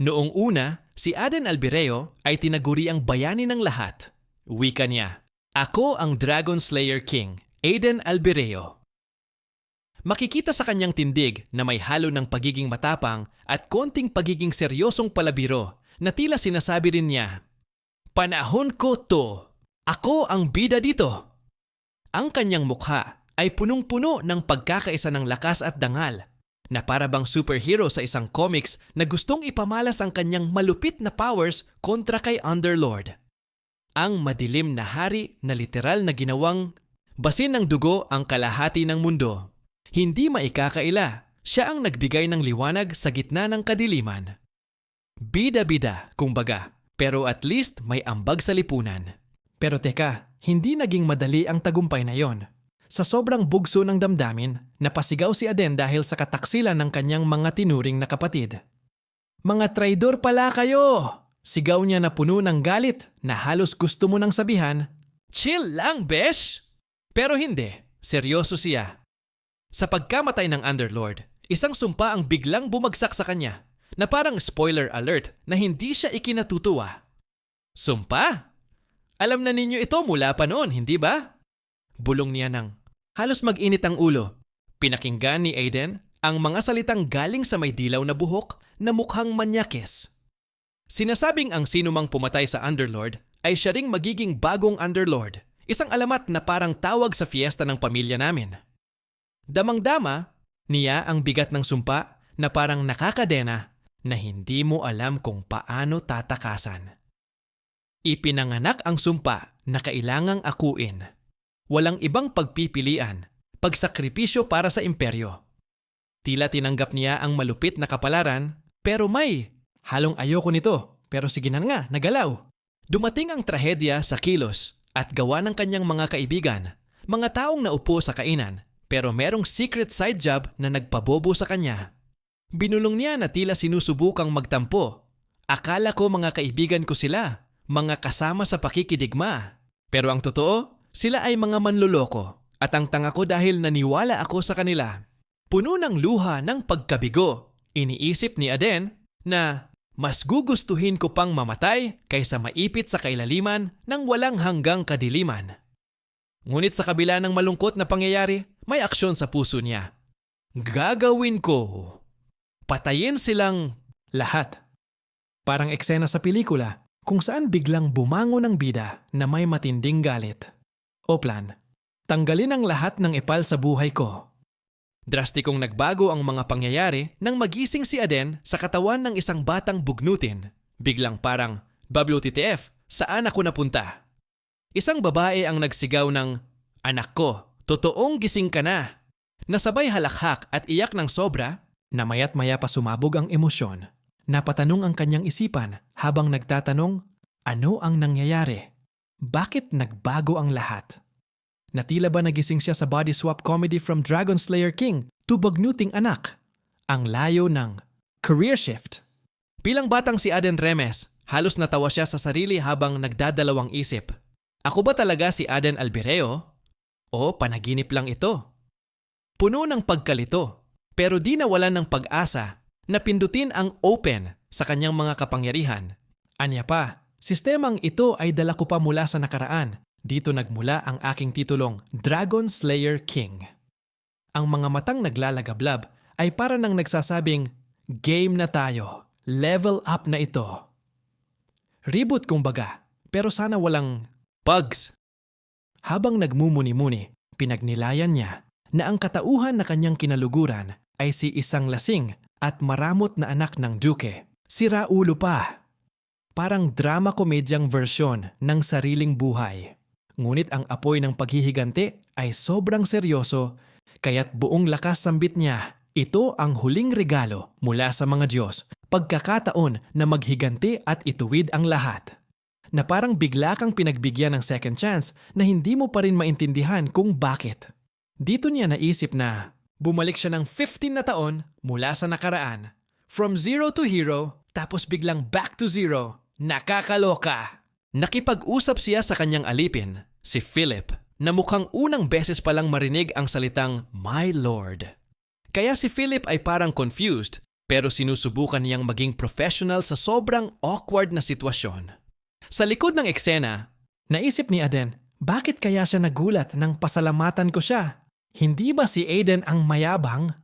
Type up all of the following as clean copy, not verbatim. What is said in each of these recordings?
Noong una, si Aden Albireo ay tinaguri ang bayani ng lahat. Wika niya, "Ako ang Dragon Slayer King, Aden Albireo." Makikita sa kanyang tindig na may halo ng pagiging matapang at konting pagiging seryosong palabiro na tila sinasabi rin niya, "Panahon ko to! Ako ang bida dito!" Ang kanyang mukha ay punong-puno ng pagkakaisa ng lakas at dangal na para bang superhero sa isang comics na gustong ipamalas ang kanyang malupit na powers kontra kay Underlord. Ang madilim na hari na literal na ginawang basin ng dugo ang kalahati ng mundo. Hindi maikakaila, siya ang nagbigay ng liwanag sa gitna ng kadiliman. Bida-bida, kumbaga, pero at least may ambag sa lipunan. Pero teka, hindi naging madali ang tagumpay na yon. Sa sobrang bugso ng damdamin, napasigaw si Aden dahil sa kataksilan ng kanyang mga tinuring na kapatid. "Mga traidor pala kayo!" Sigaw niya na puno ng galit na halos gusto mo nang sabihan, "Chill lang, besh!" Pero hindi, seryoso siya. Sa pagkamatay ng Underlord, isang sumpa ang biglang bumagsak sa kanya na parang spoiler alert na hindi siya ikinatutuwa. "Sumpa? Alam na ninyo ito mula pa noon, hindi ba?" Bulong niya nang halos mag-init ang ulo. Pinakinggan ni Aden ang mga salitang galing sa may dilaw na buhok na mukhang manyakis. Sinasabing ang sinumang pumatay sa Underlord ay siya ring magiging bagong Underlord, isang alamat na parang tawag sa fiesta ng pamilya namin. Damang-dama niya ang bigat ng sumpa na parang nakakadena na hindi mo alam kung paano tatakasan. Ipinanganak ang sumpa na kailangang akuin. Walang ibang pagpipilian, pagsakripisyo para sa imperyo. Tila tinanggap niya ang malupit na kapalaran, pero may halong ayoko nito, pero sige na nga, nagalaw. Dumating ang trahedya sa kilos at gawa ng kanyang mga kaibigan, mga taong naupo sa kainan, pero merong secret side job na nagpabobo sa kanya. Binulong niya na tila sinusubukang magtampo. Akala ko mga kaibigan ko sila, mga kasama sa pakikidigma. Pero ang totoo, sila ay mga manloloko at ang tanga ko dahil naniwala ako sa kanila. Puno ng luha ng pagkabigo, iniisip ni Aden na mas gugustuhin ko pang mamatay kaysa maipit sa kailaliman ng walang hanggang kadiliman. Ngunit sa kabila ng malungkot na pangyayari, may aksyon sa puso niya. "Gagawin ko. Patayin silang lahat." Parang eksena sa pelikula kung saan biglang bumangon ang bida na may matinding galit. O plan, tanggalin ang lahat ng epal sa buhay ko. Drastikong nagbago ang mga pangyayari nang magising si Aden sa katawan ng isang batang bugnutin. Biglang parang, "WTTF, saan ako napunta?" Isang babae ang nagsigaw ng, "Anak ko, totoong gising ka na." Nasabay halakhak at iyak ng sobra na maya't maya pa sumabog ang emosyon. Napatanong ang kanyang isipan habang nagtatanong, ano ang nangyayari? Bakit nagbago ang lahat? Natila ba nagising siya sa body swap comedy from Dragon Slayer King to Bagnuting Anak? Ang layo ng career shift. Bilang batang si Aden Remes, halos natawa siya sa sarili habang nagdadalawang isip. Ako ba talaga si Aden Albireo? O panaginip lang ito? Puno ng pagkalito, pero di nawalan ng pag-asa na pindutin ang open sa kanyang mga kapangyarihan. Anya pa, sistemang ito ay dala ko pa mula sa nakaraan. Dito nagmula ang aking titulong Dragon Slayer King. Ang mga matang naglalagablab ay para nang nagsasabing, "Game na tayo, level up na ito." Reboot kumbaga, pero sana walang bugs. Habang nagmumuni-muni, pinagnilayan niya na ang katauhan na kanyang kinaluguran ay si isang lasing at maramot na anak ng Duke. Sira ulo pa. Parang drama-komedyang versyon ng sariling buhay. Ngunit ang apoy ng paghihiganti ay sobrang seryoso, kaya't buong lakas sambit niya. Ito ang huling regalo mula sa mga Diyos, pagkakataon na maghiganti at ituwid ang lahat. Na parang bigla kang pinagbigyan ng second chance na hindi mo pa rin maintindihan kung bakit. Dito niya naisip na bumalik siya ng 15 na taon mula sa nakaraan. From zero to hero, tapos biglang back to zero. Nakakaloka! Nakipag-usap siya sa kanyang alipin, si Philip, na mukhang unang beses palang marinig ang salitang "My Lord." Kaya si Philip ay parang confused, pero sinusubukan niyang maging professional sa sobrang awkward na sitwasyon. Sa likod ng eksena, naisip ni Aden, bakit kaya siya nagulat nang pasalamatan ko siya? Hindi ba si Aiden ang mayabang?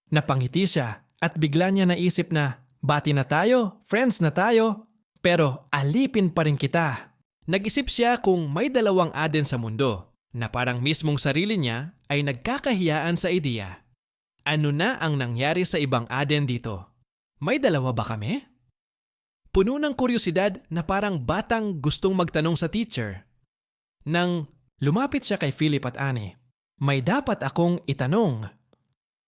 Napangiti siya at bigla niya naisip na, bati na tayo, friends na tayo, pero alipin pa rin kita. Nag-isip siya kung may dalawang Aden sa mundo na parang mismong sarili niya ay nagkakahiyaan sa ideya. Ano na ang nangyari sa ibang Aden dito? May dalawa ba kami? Puno ng kuryosidad na parang batang gustong magtanong sa teacher. Nang lumapit siya kay Philip at Annie, may dapat akong itanong.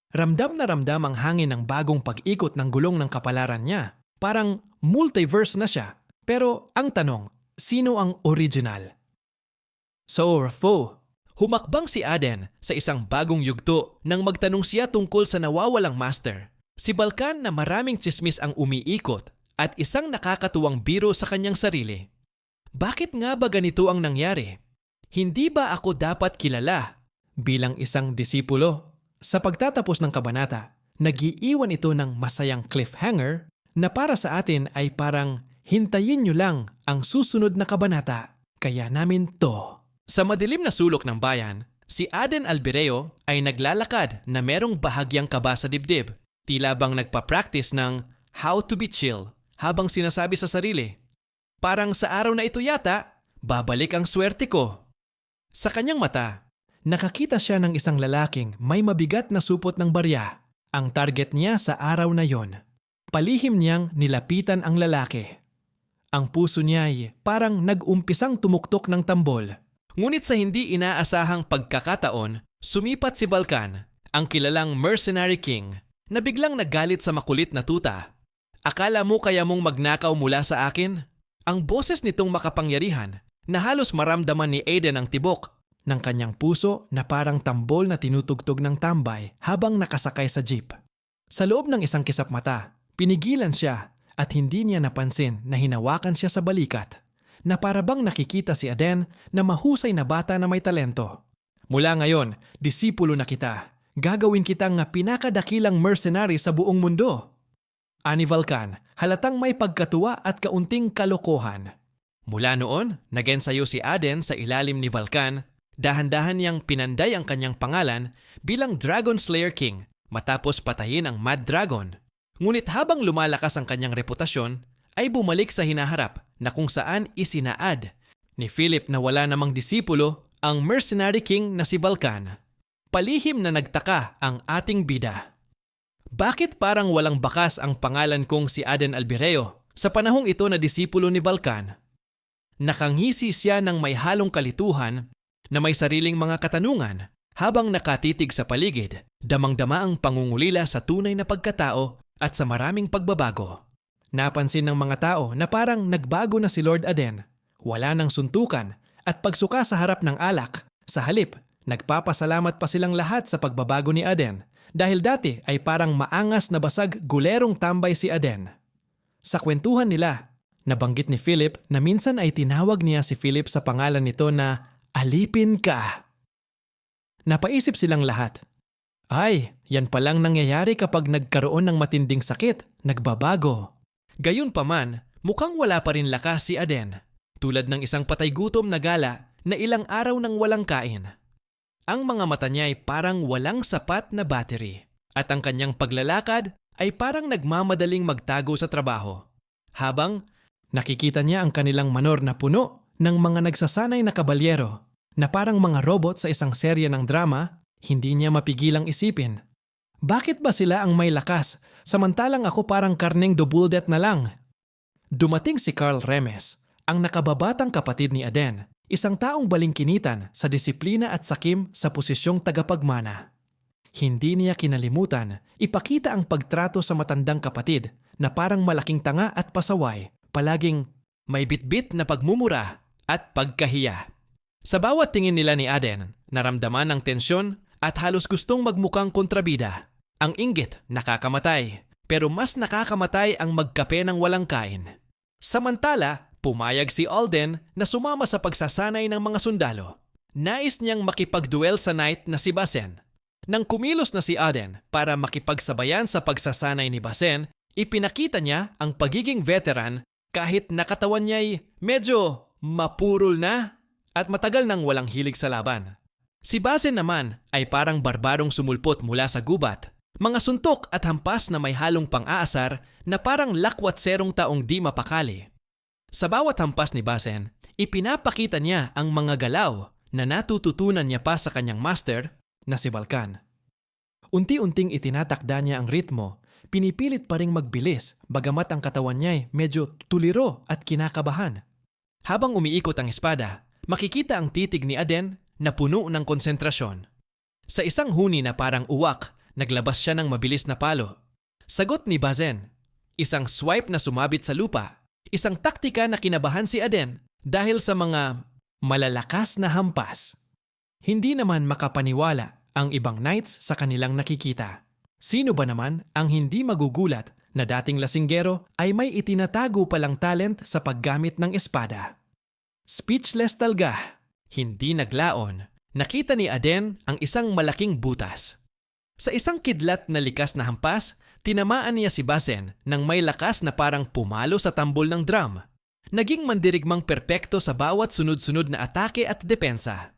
Ramdam na ramdam ang hangin ng bagong pag-ikot ng gulong ng kapalaran niya. Parang multiverse na siya. Pero ang tanong, sino ang original? So, Rafo, humakbang si Aden sa isang bagong yugto nang magtanong siya tungkol sa nawawalang master. Si Balkan na maraming tsismis ang umiikot at isang nakakatuwang biro sa kanyang sarili. Bakit nga ba ganito ang nangyari? Hindi ba ako dapat kilala bilang isang disipulo? Sa pagtatapos ng kabanata, nag-iiwan ito ng masayang cliffhanger na para sa atin ay parang hintayin nyo lang ang susunod na kabanata, kaya namin to. Sa madilim na sulok ng bayan, si Aden Albireo ay naglalakad na merong bahagyang kaba sa dibdib. Tila bang nagpa-practice ng how to be chill habang sinasabi sa sarili, parang sa araw na ito yata, babalik ang swerte ko. Sa kanyang mata, nakakita siya ng isang lalaking may mabigat na supot ng barya. Ang target niya sa araw na yon. Palihim niyang nilapitan ang lalaki. Ang puso niya ay parang nag-umpisang tumuktok ng tambol. Ngunit sa hindi inaasahang pagkakataon, sumipat si Balkan, ang kilalang mercenary king, na biglang nagalit sa makulit na tuta. Akala mo kaya mong magnakaw mula sa akin? Ang boses nitong makapangyarihan na halos maramdaman ni Aiden ang tibok ng kanyang puso na parang tambol na tinutugtog ng tambay habang nakasakay sa jeep. Sa loob ng isang kisap mata, pinigilan siya at hindi niya napansin na hinawakan siya sa balikat na parabang nakikita si Aden na mahusay na bata na may talento. Mula ngayon, disipulo na kita. Gagawin kitang pinakadakilang mercenary sa buong mundo. Ani Balkan, halatang may pagkatuwa at kaunting kalokohan. Mula noon, nagensayo si Aden sa ilalim ni Balkan. Dahan-dahan niyang pinanday ang kanyang pangalan bilang Dragon Slayer King matapos patayin ang Mad Dragon. Ngunit habang lumalakas ang kanyang reputasyon, ay bumalik sa hinaharap na kung saan isinaad ni Philip na wala namang disipulo ang mercenary king na si Balkan. Palihim na nagtaka ang ating bida. Bakit parang walang bakas ang pangalan kong si Aden Albireo sa panahong ito na disipulo ni Balkan? Nakangisi siya ng may halong kalituhan na may sariling mga katanungan habang nakatitig sa paligid, damang-dama ang pangungulila sa tunay na pagkatao at sa maraming pagbabago. Napansin ng mga tao na parang nagbago na si Lord Aden. Wala nang suntukan at pagsuka sa harap ng alak. Sa halip, nagpapasalamat pa silang lahat sa pagbabago ni Aden dahil dati ay parang maangas na basag gulerong tambay si Aden. Sa kwentuhan nila, nabanggit ni Philip na minsan ay tinawag niya si Philip sa pangalan nito na alipin ka. Napaisip silang lahat. Ay, yan palang nangyayari kapag nagkaroon ng matinding sakit, nagbabago. Gayunpaman, mukhang wala pa rin lakas si Aden, tulad ng isang patay gutom na gala na ilang araw nang walang kain. Ang mga mata niya ay parang walang sapat na battery at ang kanyang paglalakad ay parang nagmamadaling magtago sa trabaho. Habang nakikita niya ang kanilang manor na puno ng mga nagsasanay na kabalyero na parang mga robot sa isang serye ng drama, hindi niya mapigilang isipin. Bakit ba sila ang may lakas samantalang ako parang karneng dobuldet na lang? Dumating si Carl Remes, ang nakababatang kapatid ni Aden, isang taong balingkinitan sa disiplina at sakim sa posisyong tagapagmana. Hindi niya kinalimutan ipakita ang pagtrato sa matandang kapatid na parang malaking tanga at pasaway, palaging may bitbit na pagmumura at pagkahiya. Sa bawat tingin nila ni Aden, naramdaman ang tensyon at halos gustong magmukhang kontrabida. Ang inggit nakakamatay, pero mas nakakamatay ang magkape ng walang kain. Samantala, pumayag si Alden na sumama sa pagsasanay ng mga sundalo. Nais niyang makipagduel sa knight na si Basen. Nang kumilos na si Aden para makipagsabayan sa pagsasanay ni Basen, ipinakita niya ang pagiging veteran kahit nakatawan niya'y medyo mapurol na at matagal nang walang hilig sa laban. Si Basen naman ay parang barbarong sumulpot mula sa gubat, mga suntok at hampas na may halong pang-aasar na parang lakwat serong taong di mapakali. Sa bawat hampas ni Basen, ipinapakita niya ang mga galaw na natututunan niya pa sa kanyang master na si Balkan. Unti-unting itinatakda niya ang ritmo, pinipilit pa ring magbilis bagamat ang katawan niya'y medyo tuliro at kinakabahan. Habang umiikot ang espada, makikita ang titig ni Aden na puno ng konsentrasyon. Sa isang huni na parang uwak, naglabas siya ng mabilis na palo. Sagot ni Basen, isang swipe na sumabit sa lupa, isang taktika na kinabahan si Aden dahil sa mga malalakas na hampas. Hindi naman makapaniwala ang ibang knights sa kanilang nakikita. Sino ba naman ang hindi magugulat na dating lasinggero ay may itinatago palang talent sa paggamit ng espada? Speechless talaga. Hindi naglaon. Nakita ni Aden ang isang malaking butas. Sa isang kidlat na likas na hampas, tinamaan niya si Basen nang may lakas na parang pumalo sa tambol ng drum. Naging mandirigmang perpekto sa bawat sunod-sunod na atake at depensa.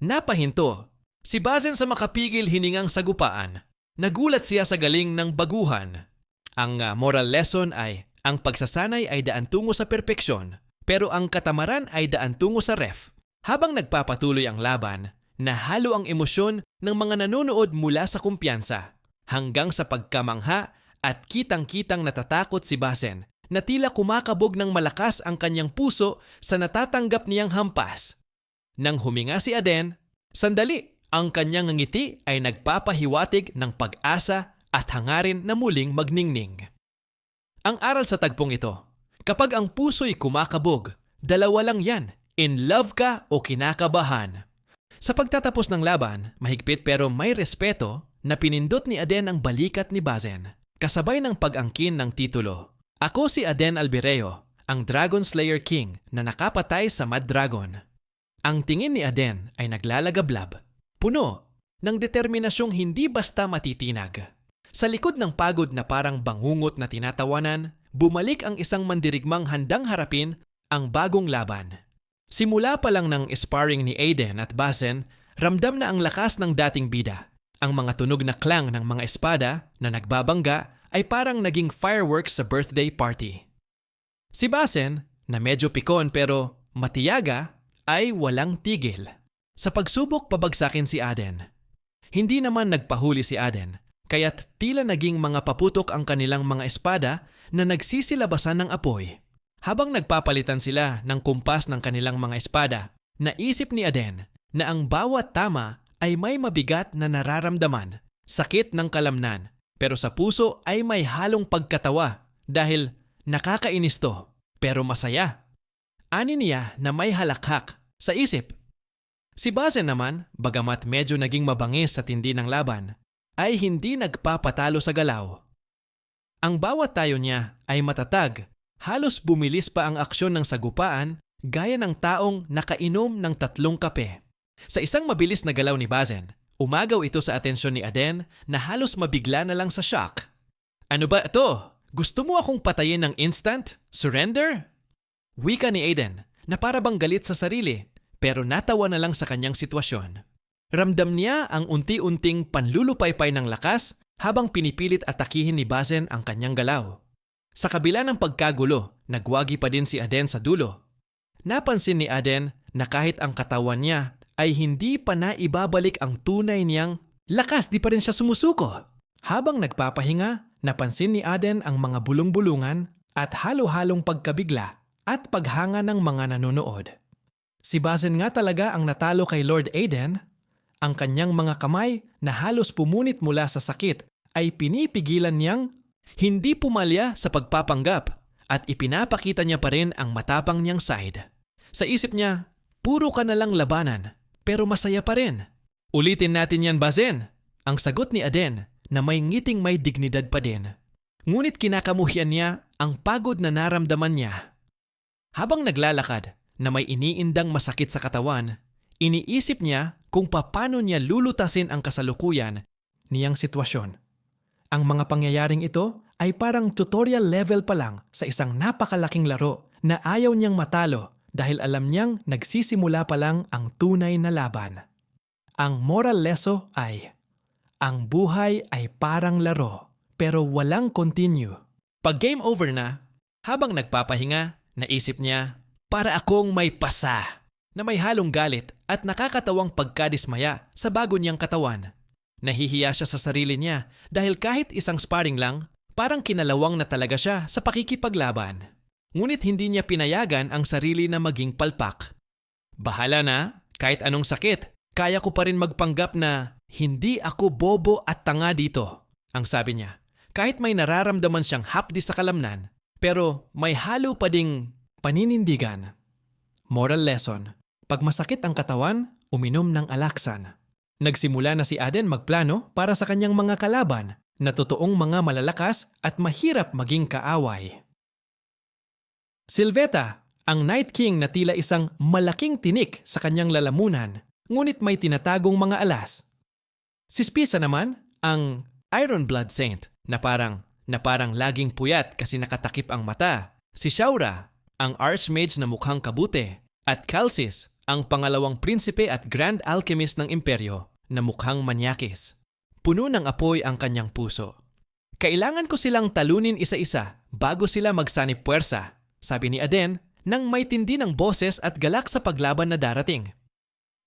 Napahinto. Si Basen sa makapigil hiningang sagupaan. Nagulat siya sa galing ng baguhan. Ang moral lesson ay, ang pagsasanay ay daan tungo sa perpeksyon, pero ang katamaran ay daan tungo sa ref. Habang nagpapatuloy ang laban, nahalo ang emosyon ng mga nanonood mula sa kumpiyansa, hanggang sa pagkamangha at kitang-kitang natatakot si Basen na tila kumakabog ng malakas ang kanyang puso sa natatanggap niyang hampas. Nang huminga si Aden, sandali, ang kanyang ngiti ay nagpapahiwatig ng pag-asa at hangarin na muling magningning. Ang aral sa tagpong ito, kapag ang puso'y kumakabog, dalawa lang yan, in love ka o kinakabahan. Sa pagtatapos ng laban, mahigpit pero may respeto na pinindot ni Aden ang balikat ni Basen, kasabay ng pag-angkin ng titulo. Ako si Aden Albireo, ang Dragon Slayer King na nakapatay sa Mad Dragon. Ang tingin ni Aden ay naglalagablab, puno ng determinasyong hindi basta matitinag. Sa likod ng pagod na parang bangungot na tinatawanan, bumalik ang isang mandirigmang handang harapin ang bagong laban. Simula pa lang ng sparring ni Aden at Basen, ramdam na ang lakas ng dating bida. Ang mga tunog na klang ng mga espada na nagbabangga ay parang naging fireworks sa birthday party. Si Basen, na medyo pikon pero matiyaga, ay walang tigil. Sa pagsubok pabagsakin si Aden. Hindi naman nagpahuli si Aden, kaya't tila naging mga paputok ang kanilang mga espada na nagsisilabasan ng apoy. Habang nagpapalitan sila ng kumpas ng kanilang mga espada, naisip ni Aden na ang bawat tama ay may mabigat na nararamdaman, sakit ng kalamnan, pero sa puso ay may halong pagkatawa dahil nakakainis to, pero masaya. Ani niya na may halakhak sa isip. Si Basen naman, bagamat medyo naging mabangis sa tindi ng laban, ay hindi nagpapatalo sa galaw. Ang bawat tayo niya ay matatag, halos bumilis pa ang aksyon ng sagupaan gaya ng taong nakainom ng 3 kape. Sa isang mabilis na galaw ni Basen, umagaw ito sa atensyon ni Aden na halos mabigla na lang sa shock. Ano ba ito? Gusto mo akong patayin ng instant? Surrender? Wika ni Aden na para bang galit sa sarili pero natawa na lang sa kanyang sitwasyon. Ramdam niya ang unti-unting panlulupaypay ng lakas habang pinipilit atakihin ni Basen ang kanyang galaw. Sa kabila ng pagkagulo, nagwagi pa din si Aden sa dulo. Napansin ni Aden na kahit ang katawan niya ay hindi pa naibabalik ang tunay niyang lakas, di pa rin siya sumusuko. Habang nagpapahinga, napansin ni Aden ang mga bulong-bulungan at halo-halong pagkabigla at paghanga ng mga nanonood. Si Basen nga talaga ang natalo kay Lord Aden. Ang kanyang mga kamay na halos pumunit mula sa sakit ay pinipigilan niyang hindi pumalya sa pagpapanggap at ipinapakita niya pa rin ang matapang niyang side. Sa isip niya, puro ka na lang labanan pero masaya pa rin. Ulitin natin yan, Basen. Ang sagot ni Aden na may ngiting may dignidad pa din. Ngunit kinakamuhian niya ang pagod na naramdaman niya. Habang naglalakad na may iniindang masakit sa katawan, iniisip niya kung paano niya lulutasin ang kasalukuyan niyang sitwasyon. Ang mga pangyayaring ito ay parang tutorial level pa lang sa isang napakalaking laro na ayaw niyang matalo dahil alam niyang nagsisimula pa lang ang tunay na laban. Ang moral lesson ay, ang buhay ay parang laro pero walang continue. Pag game over na, habang nagpapahinga, naisip niya, para akong may pasa na may halong galit at nakakatawang pagkadismaya sa bago niyang katawan. Nahihiya siya sa sarili niya dahil kahit isang sparring lang, parang kinalawang na talaga siya sa pakikipaglaban. Ngunit hindi niya pinayagan ang sarili na maging palpak. Bahala na, kahit anong sakit, kaya ko pa rin magpanggap na hindi ako bobo at tanga dito, ang sabi niya. Kahit may nararamdaman siyang hapdi sa kalamnan, pero may halo pa ding paninindigan. Moral lesson, pag masakit ang katawan, uminom ng alaksan. Nagsimula na si Aden magplano para sa kanyang mga kalaban na totoong mga malalakas at mahirap maging kaaway. Sylveta, ang Night King na tila isang malaking tinik sa kanyang lalamunan, ngunit may tinatagong mga alas. Si Spisa naman, ang Iron Blood Saint na parang laging puyat kasi nakatakip ang mata. Si Shaura, ang Archmage na mukhang kabute. At Calcis, ang pangalawang prinsipe at Grand Alchemist ng imperyo na mukhang manyakis. Puno ng apoy ang kanyang puso. Kailangan ko silang talunin isa-isa bago sila magsanib puwersa, sabi ni Aden nang may tindi ng boses at galak sa paglaban na darating.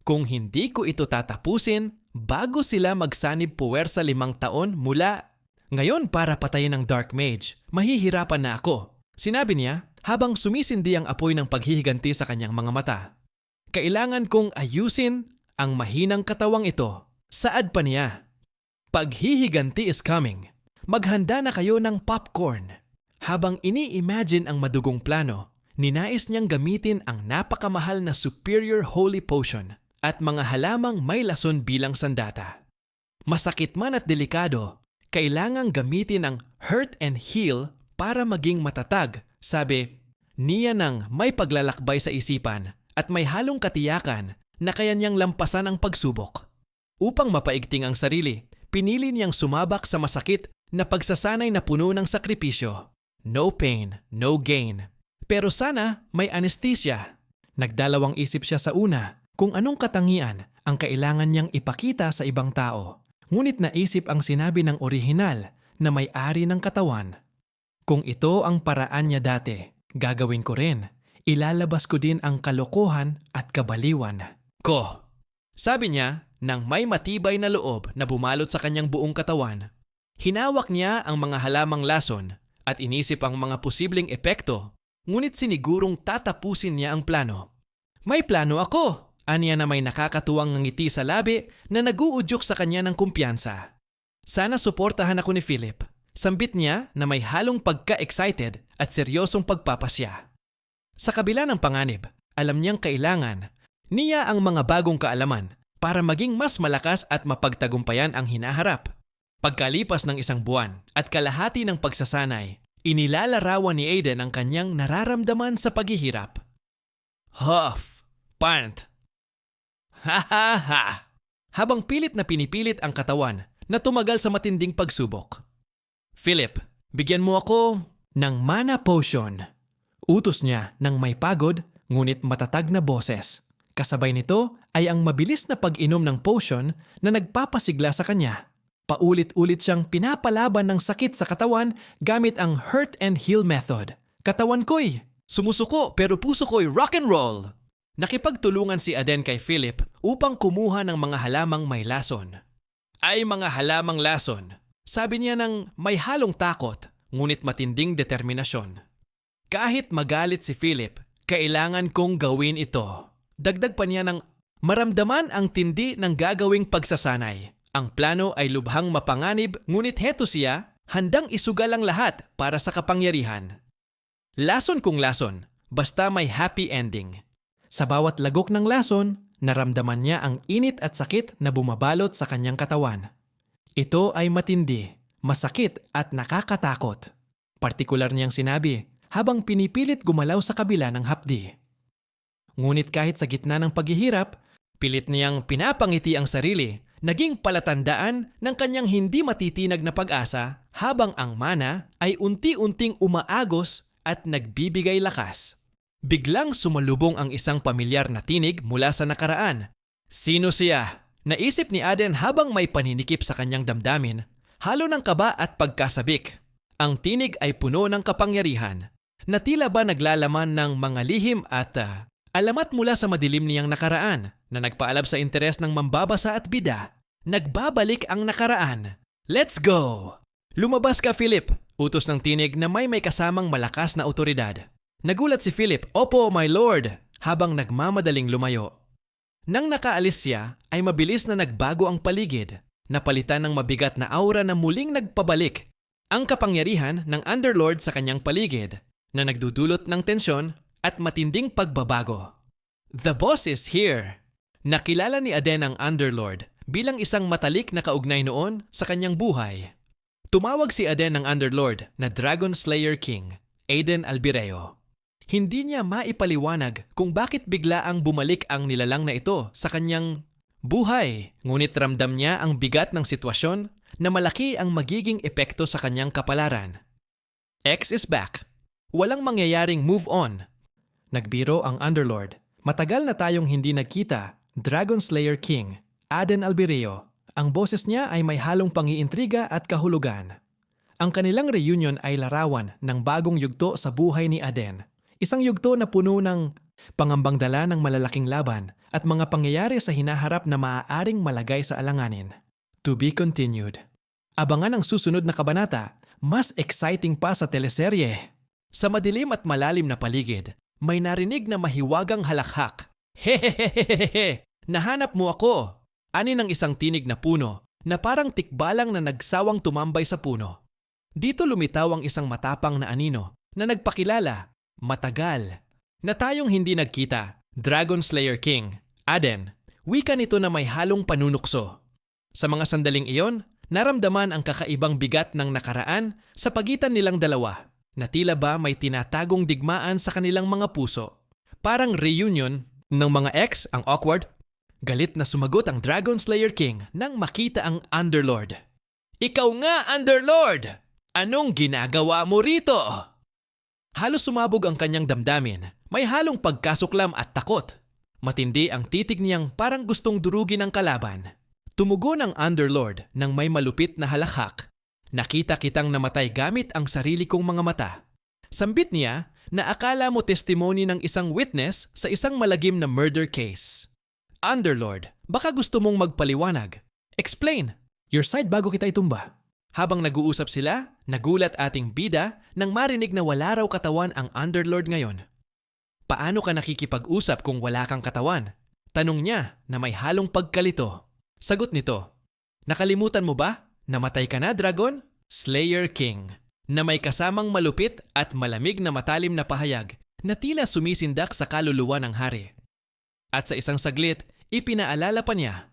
Kung hindi ko ito tatapusin bago sila magsanib puwersa 5 taon mula ngayon para patayin ang Dark Mage, mahihirapan na ako, sinabi niya habang sumisindi ang apoy ng paghihiganti sa kanyang mga mata. Kailangan kong ayusin ang mahinang katawang ito. Saad pa niya. Paghihiganti is coming. Maghanda na kayo ng popcorn. Habang ini-imagine ang madugong plano, ninais niyang gamitin ang napakamahal na Superior Holy Potion at mga halamang may lason bilang sandata. Masakit man at delikado, kailangang gamitin ang Hurt and Heal para maging matatag, sabi niya nang may paglalakbay sa isipan at may halong katiyakan na kaya niyang lampasan ang pagsubok. Upang mapaigting ang sarili, pinili niyang sumabak sa masakit na pagsasanay na puno ng sakripisyo. No pain, no gain. Pero sana may anesthesia. Nagdalawang isip siya sa una kung anong katangian ang kailangan niyang ipakita sa ibang tao. Ngunit naisip ang sinabi ng orihinal na may-ari ng katawan. Kung ito ang paraan niya dati, gagawin ko rin. Ilalabas ko din ang kalokohan at kabaliwan ko. Sabi niya nang may matibay na loob na bumalot sa kanyang buong katawan. Hinawak niya ang mga halamang lason at inisip ang mga posibleng epekto, ngunit sinigurong tatapusin niya ang plano. May plano ako! Aniya na may nakakatuwang ngiti sa labi na naguudyok sa kanya ng kumpiyansa. Sana suportahan ako ni Philip. Sambit niya na may halong pagka-excited at seryosong pagpapasya. Sa kabila ng panganib, alam niyang kailangan niya ang mga bagong kaalaman para maging mas malakas at mapagtagumpayan ang hinaharap. Pagkalipas ng 1 buwan at kalahati ng pagsasanay, inilalarawan ni Aiden ang kanyang nararamdaman sa paghihirap. Huff! Pant! Ha ha ha! Habang pilit na pinipilit ang katawan na tumagal sa matinding pagsubok. Philip, bigyan mo ako ng mana potion. Utos niya ng may pagod ngunit matatag na boses. Kasabay nito ay ang mabilis na pag-inom ng potion na nagpapasigla sa kanya. Paulit-ulit siyang pinapalaban ng sakit sa katawan gamit ang Hurt and Heal method. Katawan ko'y sumusuko pero puso ko'y rock and roll. Nakipagtulungan si Aden kay Philip upang kumuha ng mga halamang may lason. Ay mga halamang lason, sabi niya ng may halong takot ngunit matinding determinasyon. Kahit magalit si Philip, kailangan kong gawin ito. Dagdag pa niya ng maramdaman ang tindi ng gagawing pagsasanay. Ang plano ay lubhang mapanganib ngunit heto siya, handang isugal ang lahat para sa kapangyarihan. Lason kung lason, basta may happy ending. Sa bawat lagok ng lason, naramdaman niya ang init at sakit na bumabalot sa kanyang katawan. Ito ay matindi, masakit at nakakatakot. Partikular niyang sinabi habang pinipilit gumalaw sa kabila ng hapdi. Ngunit kahit sa gitna ng paghihirap, Pilit niyang pinapangiti ang sarili, naging palatandaan ng kanyang hindi matitinag na pag-asa habang ang mana ay unti-unting umaagos at nagbibigay lakas. Biglang sumalubong ang isang pamilyar na tinig mula sa nakaraan. Sino siya? Naisip ni Aden habang may paninikip sa kanyang damdamin, halo ng kaba at pagkasabik. Ang tinig ay puno ng kapangyarihan, na tila ba naglalaman ng mga lihim at alamat mula sa madilim niyang nakaraan na nagpaalab sa interes ng mambabasa at bida. Nagbabalik ang nakaraan. Let's go! Lumabas ka, Philip! Utos ng tinig na may kasamang malakas na otoridad. Nagulat si Philip, "Opo, my lord!" habang nagmamadaling lumayo. Nang nakaalis siya, ay mabilis na nagbago ang paligid, napalitan ng mabigat na aura na muling nagpabalik ang kapangyarihan ng Underlord sa kanyang paligid na nagdudulot ng tensyon at matinding pagbabago. The boss is here! Nakilala ni Aden ang Underlord bilang isang matalik na kaugnay noon sa kanyang buhay. Tumawag si Aden ng Underlord na Dragon Slayer King, Aden Albireo. Hindi niya maipaliwanag kung bakit biglaang bumalik ang nilalang na ito sa kanyang buhay, ngunit ramdam niya ang bigat ng sitwasyon na malaki ang magiging epekto sa kanyang kapalaran. X is back. Walang mangyayaring move on. Nagbiro ang Underlord. Matagal na tayong hindi nagkita, Dragon Slayer King, Aden Albireo. Ang boses niya ay may halong pangiintriga at kahulugan. Ang kanilang reunion ay larawan ng bagong yugto sa buhay ni Aden. Isang yugto na puno ng pangambang dala ng malalaking laban at mga pangyayari sa hinaharap na maaaring malagay sa alanganin. To be continued. Abangan ang susunod na kabanata, mas exciting pa sa teleserye. Sa madilim at malalim na paligid, may narinig na mahiwagang halakhak. Hehehehehe! Nahanap mo ako! Ani ng isang tinig na puno na parang tikbalang na nagsawang tumambay sa puno. Dito lumitaw ang isang matapang na anino na nagpakilala. Matagal na tayong hindi nagkita, Dragon Slayer King, Aden. Wika nito na may halong panunukso. Sa mga sandaling iyon, naramdaman ang kakaibang bigat ng nakaraan sa pagitan nilang dalawa, na tila ba may tinatagong digmaan sa kanilang mga puso. Parang reunion ng mga ex ang awkward. Galit na sumagot ang Dragon Slayer King nang makita ang Underlord. "Ikaw nga, Underlord! Anong ginagawa mo rito?" Halos sumabog ang kanyang damdamin. May halong pagkasuklam at takot. Matindi ang titig niyang parang gustong durugin ang kalaban. Tumugon ang Underlord ng may malupit na halakhak. "Nakita kitang namatay gamit ang sarili kong mga mata." Sambit niya na akala mo testimony ng isang witness sa isang malagim na murder case. "Underlord, baka gusto mong magpaliwanag. Explain your side bago kita itumba." Habang nag-uusap sila, nagulat ating bida nang marinig na wala raw katawan ang Underlord ngayon. "Paano ka nakikipag-usap kung wala kang katawan?" Tanong niya na may halong pagkalito. Sagot nito, "Nakalimutan mo ba? Namatay ka na, Dragon Slayer King," na may kasamang malupit at malamig na matalim na pahayag na tila sumisindak sa kaluluwa ng hari. At sa isang saglit, ipinaalala pa niya,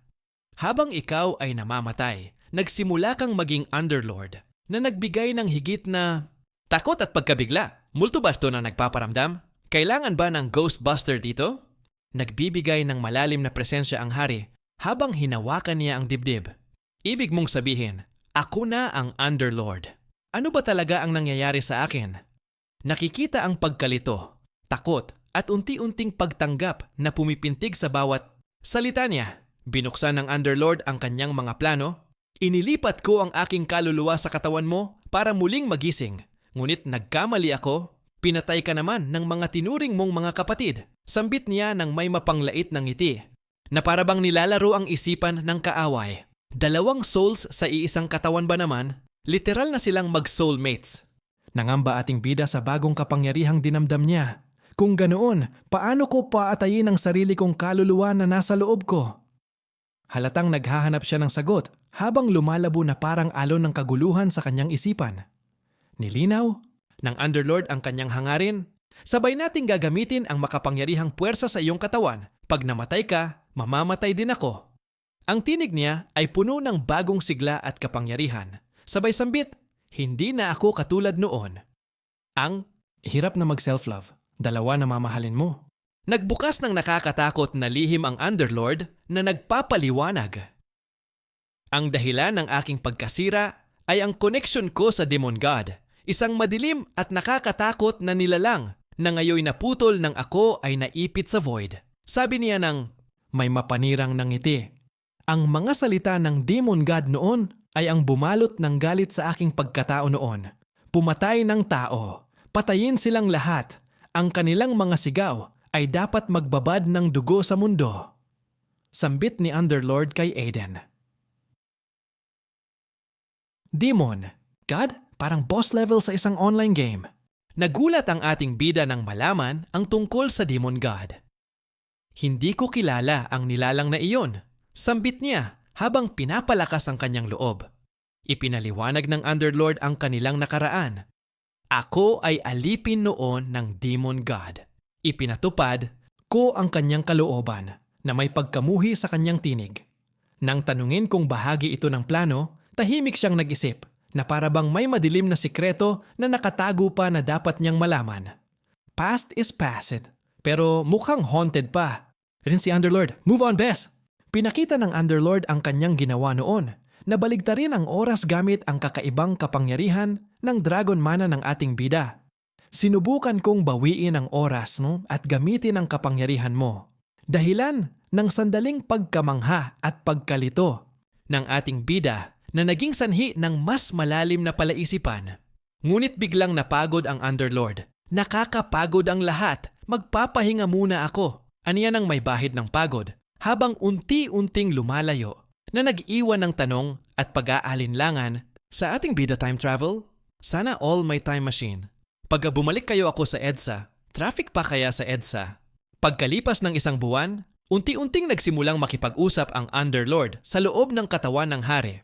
"Habang ikaw ay namamatay, nagsimula kang maging Underlord na nagbigay ng higit na takot at pagkabigla. Multo basto na nagpaparamdam? Kailangan ba ng Ghostbuster dito?" Nagbibigay ng malalim na presensya ang hari habang hinawakan niya ang dibdib. "Ibig mong sabihin, ako na ang Underlord. Ano ba talaga ang nangyayari sa akin?" Nakikita ang pagkalito, takot at unti-unting pagtanggap na pumipintig sa bawat salita niya. Binuksan ng Underlord ang kanyang mga plano. "Inilipat ko ang aking kaluluwa sa katawan mo para muling magising. Ngunit nagkamali ako. Pinatay ka naman ng mga tinuring mong mga kapatid." Sambit niya ng may mapanglait ng ngiti, na parabang nilalaro ang isipan ng kaaway. Dalawang souls sa iisang katawan ba naman? Literal na silang mag-soulmates. Nangamba ating bida sa bagong kapangyarihang dinamdam niya. Kung ganoon, paano ko paatayin ang sarili kong kaluluwa na nasa loob ko? Halatang naghahanap siya ng sagot habang lumalabo na parang alon ng kaguluhan sa kanyang isipan. Nilinaw ng Underlord ang kanyang hangarin. "Sabay nating gagamitin ang makapangyarihang puwersa sa iyong katawan. Pag namatay ka, mamamatay din ako." Ang tinig niya ay puno ng bagong sigla at kapangyarihan. Sabay sambit, "Hindi na ako katulad noon." Ang hirap na mag-self-love. Dalawa na mamahalin mo. Nagbukas ng nakakatakot na lihim ang Underlord na nagpapaliwanag. Ang dahilan ng aking pagkasira ay ang connection ko sa Demon God, isang madilim at nakakatakot na nilalang na ngayoy naputol nang ako ay naipit sa void. Sabi niya ng may mapanirang ng ngiti. Ang mga salita ng Demon God noon ay ang bumalot ng galit sa aking pagkatao noon. Pumatay ng tao, patayin silang lahat. Ang kanilang mga sigaw ay dapat magbabad ng dugo sa mundo. Sambit ni Underlord kay Aiden. Demon God, parang boss level sa isang online game. Nagulat ang ating bida nang malaman ang tungkol sa Demon God. Hindi ko kilala ang nilalang na iyon. Sambit niya habang pinapalakas ang kanyang loob. Ipinaliwanag ng Underlord ang kanilang nakaraan. Ako ay alipin noon ng Demon God. Ipinatupad ko ang kanyang kalooban na may pagkamuhi sa kanyang tinig. Nang tanungin kung bahagi ito ng plano, tahimik siyang nag-isip na para bang may madilim na sikreto na nakatago pa na dapat niyang malaman. Past is past, pero mukhang haunted pa. Rin si Underlord, move on Bess! Pinakita ng Underlord ang kanyang ginawa noon. Nabaligtarin ang oras gamit ang kakaibang kapangyarihan ng Dragon Mana ng ating bida. Sinubukan kong bawiin ang oras at gamitin ang kapangyarihan mo. Dahilan ng sandaling pagkamangha at pagkalito ng ating bida na naging sanhi ng mas malalim na palaisipan. Ngunit biglang napagod ang Underlord. Nakakapagod ang lahat. Magpapahinga muna ako. Aniya ng may bahid ng pagod habang unti-unting lumalayo na nag-iwan ng tanong at pag-aalinlangan sa ating bida time travel. Sana all my time machine. Pagka bumalik kayo ako sa EDSA, traffic pa kaya sa EDSA? Pagkalipas ng isang buwan, unti-unting nagsimulang makipag-usap ang Underlord sa loob ng katawan ng hari.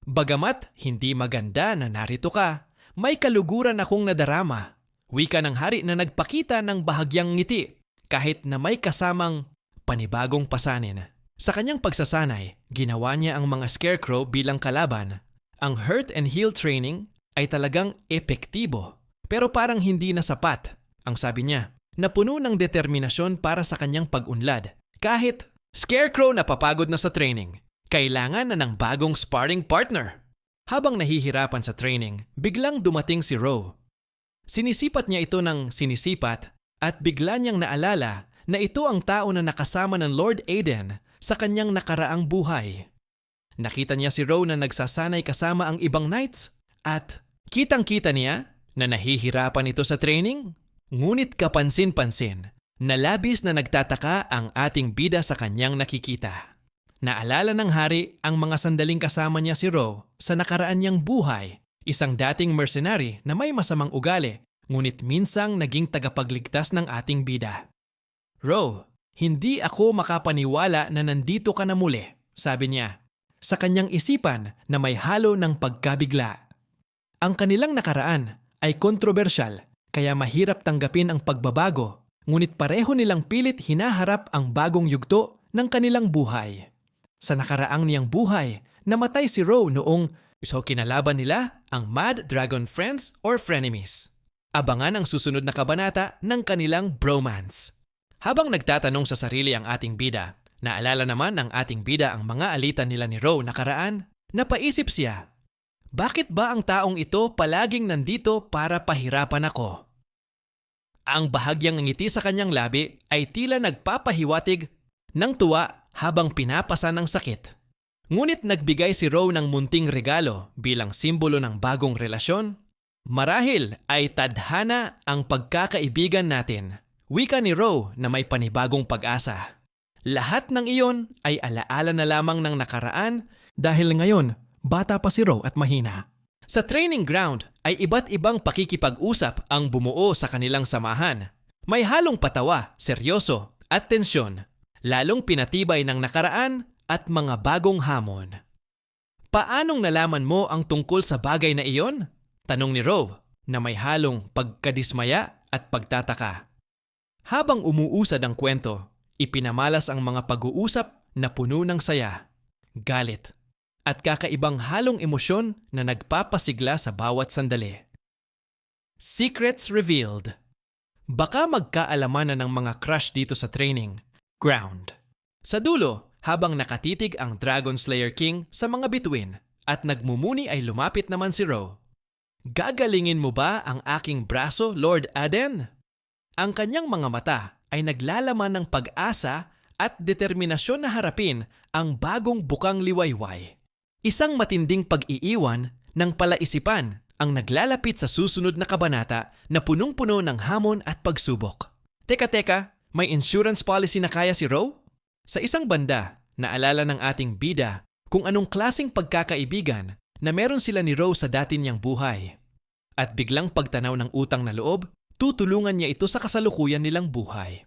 Bagamat hindi maganda na narito ka, may kaluguran akong nadarama. Wika ng hari na nagpakita ng bahagyang ngiti kahit na may kasamang panibagong pasanin. Sa kanyang pagsasanay, ginawa niya ang mga scarecrow bilang kalaban. Ang hurt and heal training ay talagang epektibo. Pero parang hindi na sapat, ang sabi niya, na puno ng determinasyon para sa kanyang pag-unlad. Kahit scarecrow na papagod na sa training, kailangan na ng bagong sparring partner. Habang nahihirapan sa training, biglang dumating si Ro. Sinisipat niya ito ng sinisipat at bigla niyang naalala na ito ang tao na nakasama ng Lord Aiden sa kanyang nakaraang buhay. Nakita niya si Ro na nagsasanay kasama ang ibang knights at kitang-kita niya na nahihirapan ito sa training. Ngunit kapansin-pansin na labis na nagtataka ang ating bida sa kanyang nakikita. Naalala ng hari ang mga sandaling kasama niya si Ro sa nakaraan niyang buhay, isang dating mercenary na may masamang ugali, ngunit minsang naging tagapagligtas ng ating bida. Ro, hindi ako makapaniwala na nandito ka na muli, sabi niya, sa kanyang isipan na may halo ng pagkabigla. Ang kanilang nakaraan ay kontrobersyal kaya mahirap tanggapin ang pagbabago, ngunit pareho nilang pilit hinaharap ang bagong yugto ng kanilang buhay. Sa nakaraang niyang buhay, namatay si Ro noong kinalaban nila ang Mad Dragon Friends or Frenemies. Abangan ang susunod na kabanata ng kanilang bromance. Habang nagtatanong sa sarili ang ating bida, naalala naman ng ating bida ang mga alitan nila ni Ro nakaraan, napaisip siya, bakit ba ang taong ito palaging nandito para pahirapan ako? Ang bahagyang ngiti sa kanyang labi ay tila nagpapahiwatig ng tuwa habang pinapasa ng sakit. Ngunit nagbigay si Ro ng munting regalo bilang simbolo ng bagong relasyon. Marahil ay tadhana ang pagkakaibigan natin. Wika ni Ro na may panibagong pag-asa. Lahat ng iyon ay alaala na lamang ng nakaraan dahil ngayon bata pa si Ro at mahina. Sa training ground ay iba't ibang pakikipag-usap ang bumuo sa kanilang samahan. May halong patawa, seryoso at tensyon. Lalong pinatibay ng nakaraan at mga bagong hamon. Paanong nalaman mo ang tungkol sa bagay na iyon? Tanong ni Ro na may halong pagkadismaya at pagtataka. Habang umuusad ang kwento, ipinamalas ang mga pag-uusap na puno ng saya, galit, at kakaibang halong emosyon na nagpapasigla sa bawat sandali. Secrets revealed. Baka magkaalamanan ng mga crush dito sa training ground. Sa dulo, habang nakatitig ang Dragon Slayer King sa mga bituin at nagmumuni ay lumapit naman si Ro. Gagalingin mo ba ang aking braso, Lord Aden? Ang kanyang mga mata ay naglalaman ng pag-asa at determinasyon na harapin ang bagong bukang liwayway. Isang matinding pag-iiwan ng palaisipan ang naglalapit sa susunod na kabanata na punong-puno ng hamon at pagsubok. Teka, may insurance policy na kaya si Ro? Sa isang banda, naalala ng ating bida kung anong klaseng pagkakaibigan na meron sila ni Ro sa dati niyang buhay. At biglang pagtanaw ng utang na loob, tutulungan niya ito sa kasalukuyan nilang buhay.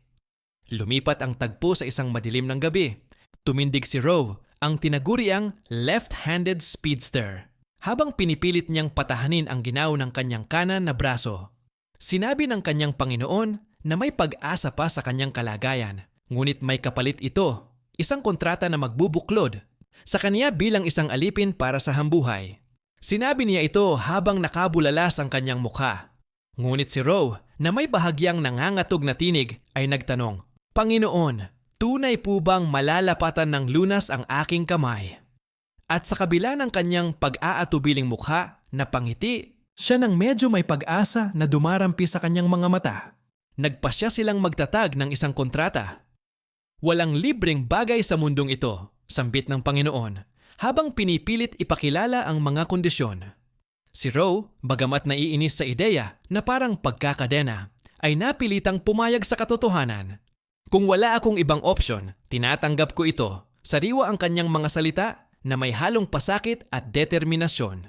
Lumipat ang tagpo sa isang madilim ng gabi. Tumindig si Ro, ang tinaguriang left-handed speedster. Habang pinipilit niyang patahanin ang ginaw ng kanyang kanan na braso. Sinabi ng kanyang Panginoon na may pag-asa pa sa kanyang kalagayan. Ngunit may kapalit ito, isang kontrata na magbubuklod sa kanya bilang isang alipin para sa hambuhay. Sinabi niya ito habang nakabulalas ang kanyang mukha. Ngunit si Ro, na may bahagyang nangangatog na tinig, ay nagtanong, Panginoon, tunay po bang malalapatan ng lunas ang aking kamay? At sa kabila ng kanyang pag-aatubiling mukha na pangiti, siya nang medyo may pag-asa na dumarampi sa kanyang mga mata. Nagpasya silang magtatag ng isang kontrata. Walang libreng bagay sa mundong ito, sambit ng Panginoon, habang pinipilit ipakilala ang mga kondisyon. Si Ro, bagamat naiinis sa ideya na parang pagkakadena, ay napilitang pumayag sa katotohanan. Kung wala akong ibang opsyon, tinatanggap ko ito. Sariwa ang kanyang mga salita na may halong pasakit at determinasyon.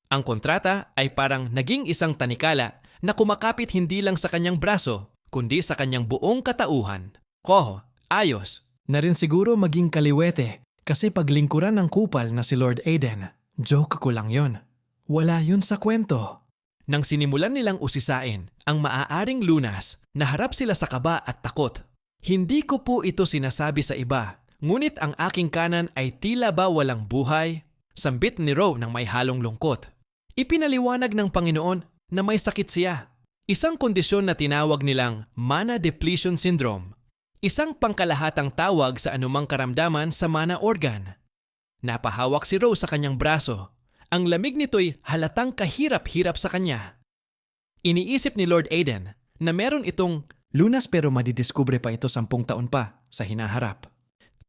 Ang kontrata ay parang naging isang tanikala na kumakapit hindi lang sa kanyang braso, kundi sa kanyang buong katauhan. Ayos. Na rin siguro maging kaliwete kasi paglingkuran ng kupal na si Lord Aden. Joke ko lang yon. Wala yun sa kwento. Nang sinimulan nilang usisain ang maaaring lunas, naharap sila sa kaba at takot. Hindi ko po ito sinasabi sa iba, ngunit ang aking kanan ay tila ba walang buhay, sambit ni Ro ng may halong lungkot. Ipinaliwanag ng Panginoon na may sakit siya. Isang kondisyon na tinawag nilang mana depletion syndrome. Isang pangkalahatang tawag sa anumang karamdaman sa mana organ. Napahawak si Ro sa kanyang braso. Ang lamig nito'y halatang kahirap-hirap sa kanya. Iniisip ni Lord Aden na meron itong lunas pero madidiskubre pa ito 10 taon pa sa hinaharap.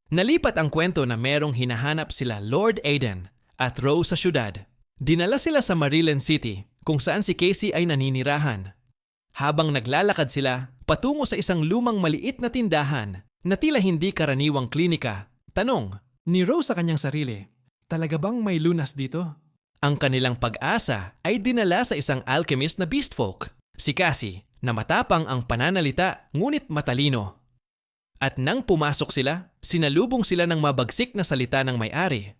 Nalipat ang kwento na merong hinahanap sila Lord Aden at Ro sa syudad. Dinala sila sa Marilyn City kung saan si Casey ay naninirahan. Habang naglalakad sila patungo sa isang lumang maliit na tindahan na tila hindi karaniwang klinika, tanong ni Ro sa kanyang sarili, talaga bang may lunas dito? Ang kanilang pag-asa ay dinala sa isang alchemist na beastfolk, si Cassie, na matapang ang pananalita ngunit matalino. At nang pumasok sila, sinalubong sila ng mabagsik na salita ng may-ari.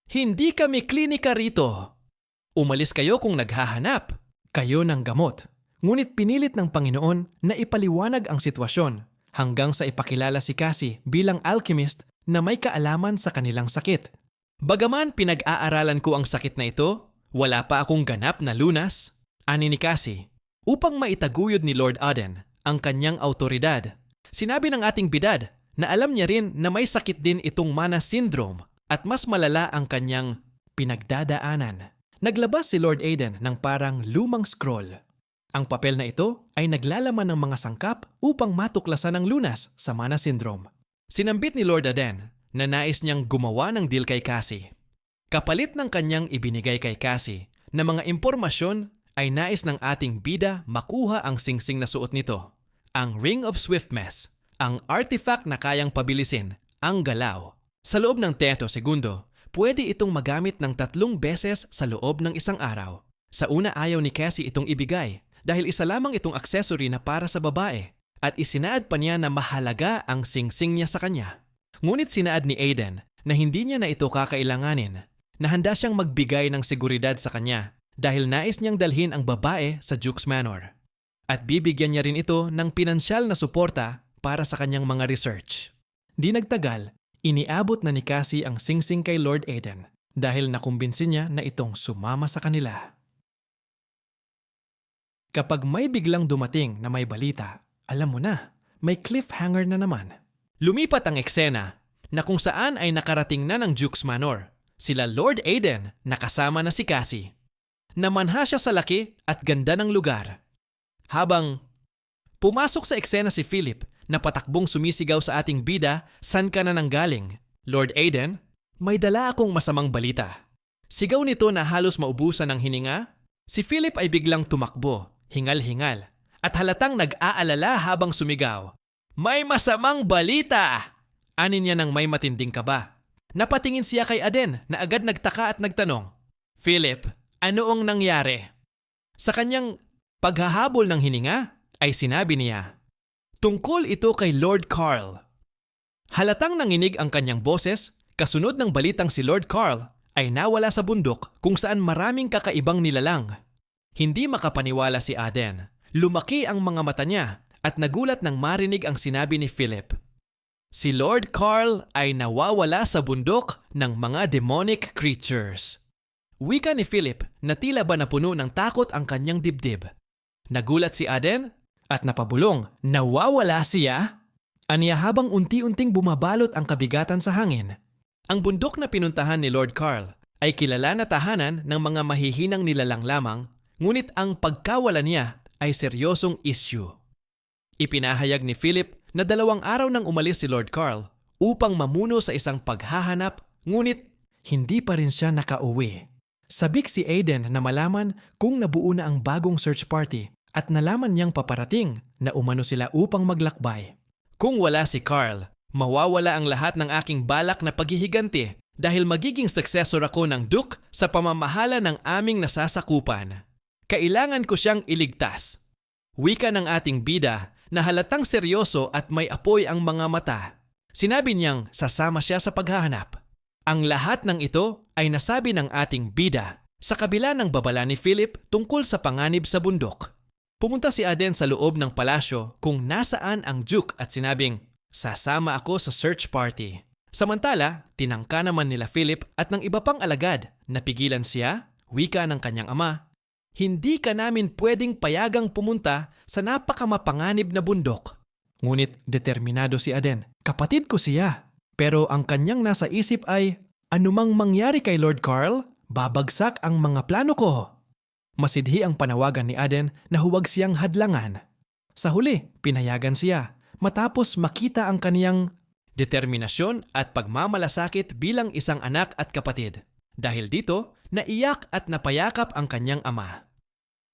Hindi kami klinika rito. Umalis kayo kung naghahanap kayo ng gamot. Ngunit pinilit ng Panginoon na ipaliwanag ang sitwasyon hanggang sa ipakilala si Cassie bilang alchemist na may kaalaman sa kanilang sakit. Bagaman pinag-aaralan ko ang sakit na ito, wala pa akong ganap na lunas, ani ni Cassie, upang maitaguyod ni Lord Aden ang kanyang autoridad. Sinabi ng ating bidad na alam niya rin na may sakit din itong mana syndrome at mas malala ang kanyang pinagdadaanan. Naglabas si Lord Aden ng parang lumang scroll. Ang papel na ito ay naglalaman ng mga sangkap upang matuklasan ang lunas sa mana syndrome. Sinambit ni Lord Aden na nais niyang gumawa ng deal kay Cassie. Kapalit ng kanyang ibinigay kay Cassie na mga impormasyon ay nais ng ating bida makuha ang singsing na suot nito, ang Ring of Swiftness, ang artifact na kayang pabilisin ang galaw. Sa loob ng 30 segundo, pwede itong magamit ng 3 beses sa loob ng isang araw. Sa una ayaw ni Cassie itong ibigay dahil isa lamang itong accessory na para sa babae at isinaad pa niya na mahalaga ang singsing niya sa kanya. Ngunit sinaad ni Aden na hindi niya na ito kakailanganin, na handa siyang magbigay ng seguridad sa kanya dahil nais niyang dalhin ang babae sa Duke's Manor. At bibigyan niya rin ito ng pinansyal na suporta para sa kanyang mga research. Di nagtagal, iniabot na ni Cassie ang singsing kay Lord Aden dahil nakumbinsi niya na itong sumama sa kanila. Kapag may biglang dumating na may balita, alam mo na, may cliffhanger na naman. Lumipat ang eksena na kung saan ay nakarating na ng Duke's Manor, sila Lord Aiden na kasama na si Cassie. Namanha siya sa laki at ganda ng lugar. Habang pumasok sa eksena si Philip na patakbong sumisigaw sa ating bida, "San ka na nanggaling? Lord Aiden, may dala akong masamang balita." Sigaw nito na halos maubusan ng hininga. Si Philip ay biglang tumakbo, hingal-hingal, at halatang nag-aalala habang sumigaw, "May masamang balita!" Anin niya ng may matinding kaba. Napatingin siya kay Aden na agad nagtaka at nagtanong, "Philip, anoong nangyari?" Sa kanyang paghahabol ng hininga ay sinabi niya, "Tungkol ito kay Lord Carl." Halatang nanginig ang kanyang boses, kasunod ng balitang si Lord Carl ay nawala sa bundok kung saan maraming kakaibang nilalang. Hindi makapaniwala si Aden. Lumaki ang mga mata niya at nagulat nang marinig ang sinabi ni Philip. Si Lord Carl ay nawawala sa bundok ng mga demonic creatures. Wika ni Philip na tila ba napuno ng takot ang kanyang dibdib. Nagulat si Aden at napabulong, nawawala siya? Aniya habang unti-unting bumabalot ang kabigatan sa hangin. Ang bundok na pinuntahan ni Lord Carl ay kilala na tahanan ng mga mahihinang nilalang lamang, ngunit ang pagkawala niya ay seryosong issue. Ipinahayag ni Philip na 2 araw nang umalis si Lord Carl upang mamuno sa isang paghahanap, ngunit hindi pa rin siya nakauwi. Sabik si Aiden na malaman kung nabuo na ang bagong search party at nalaman niyang paparating na umano sila upang maglakbay. Kung wala si Carl, mawawala ang lahat ng aking balak na paghihiganti dahil magiging successor ako ng Duke sa pamamahala ng aming nasasakupan. Kailangan ko siyang iligtas. Wika ng ating bida na halatang seryoso at may apoy ang mga mata. Sinabi niyang sasama siya sa paghahanap. Ang lahat ng ito ay nasabi ng ating bida sa kabila ng babala ni Philip tungkol sa panganib sa bundok. Pumunta si Aden sa loob ng palasyo kung nasaan ang Duke at sinabing, "Sasama ako sa search party." Samantala, tinangka naman nila Philip at ng iba pang alagad na pigilan siya, wika ng kanyang ama, "Hindi ka namin pwedeng payagang pumunta sa napakamapanganib na bundok." Ngunit determinado si Aden, "Kapatid ko siya." Pero ang kanyang nasa isip ay, "Anumang mangyari kay Lord Carl, babagsak ang mga plano ko." Masidhi ang panawagan ni Aden na huwag siyang hadlangan. Sa huli, pinayagan siya matapos makita ang kaniyang determinasyon at pagmamalasakit bilang isang anak at kapatid. Dahil dito, naiyak at napayakap ang kanyang ama.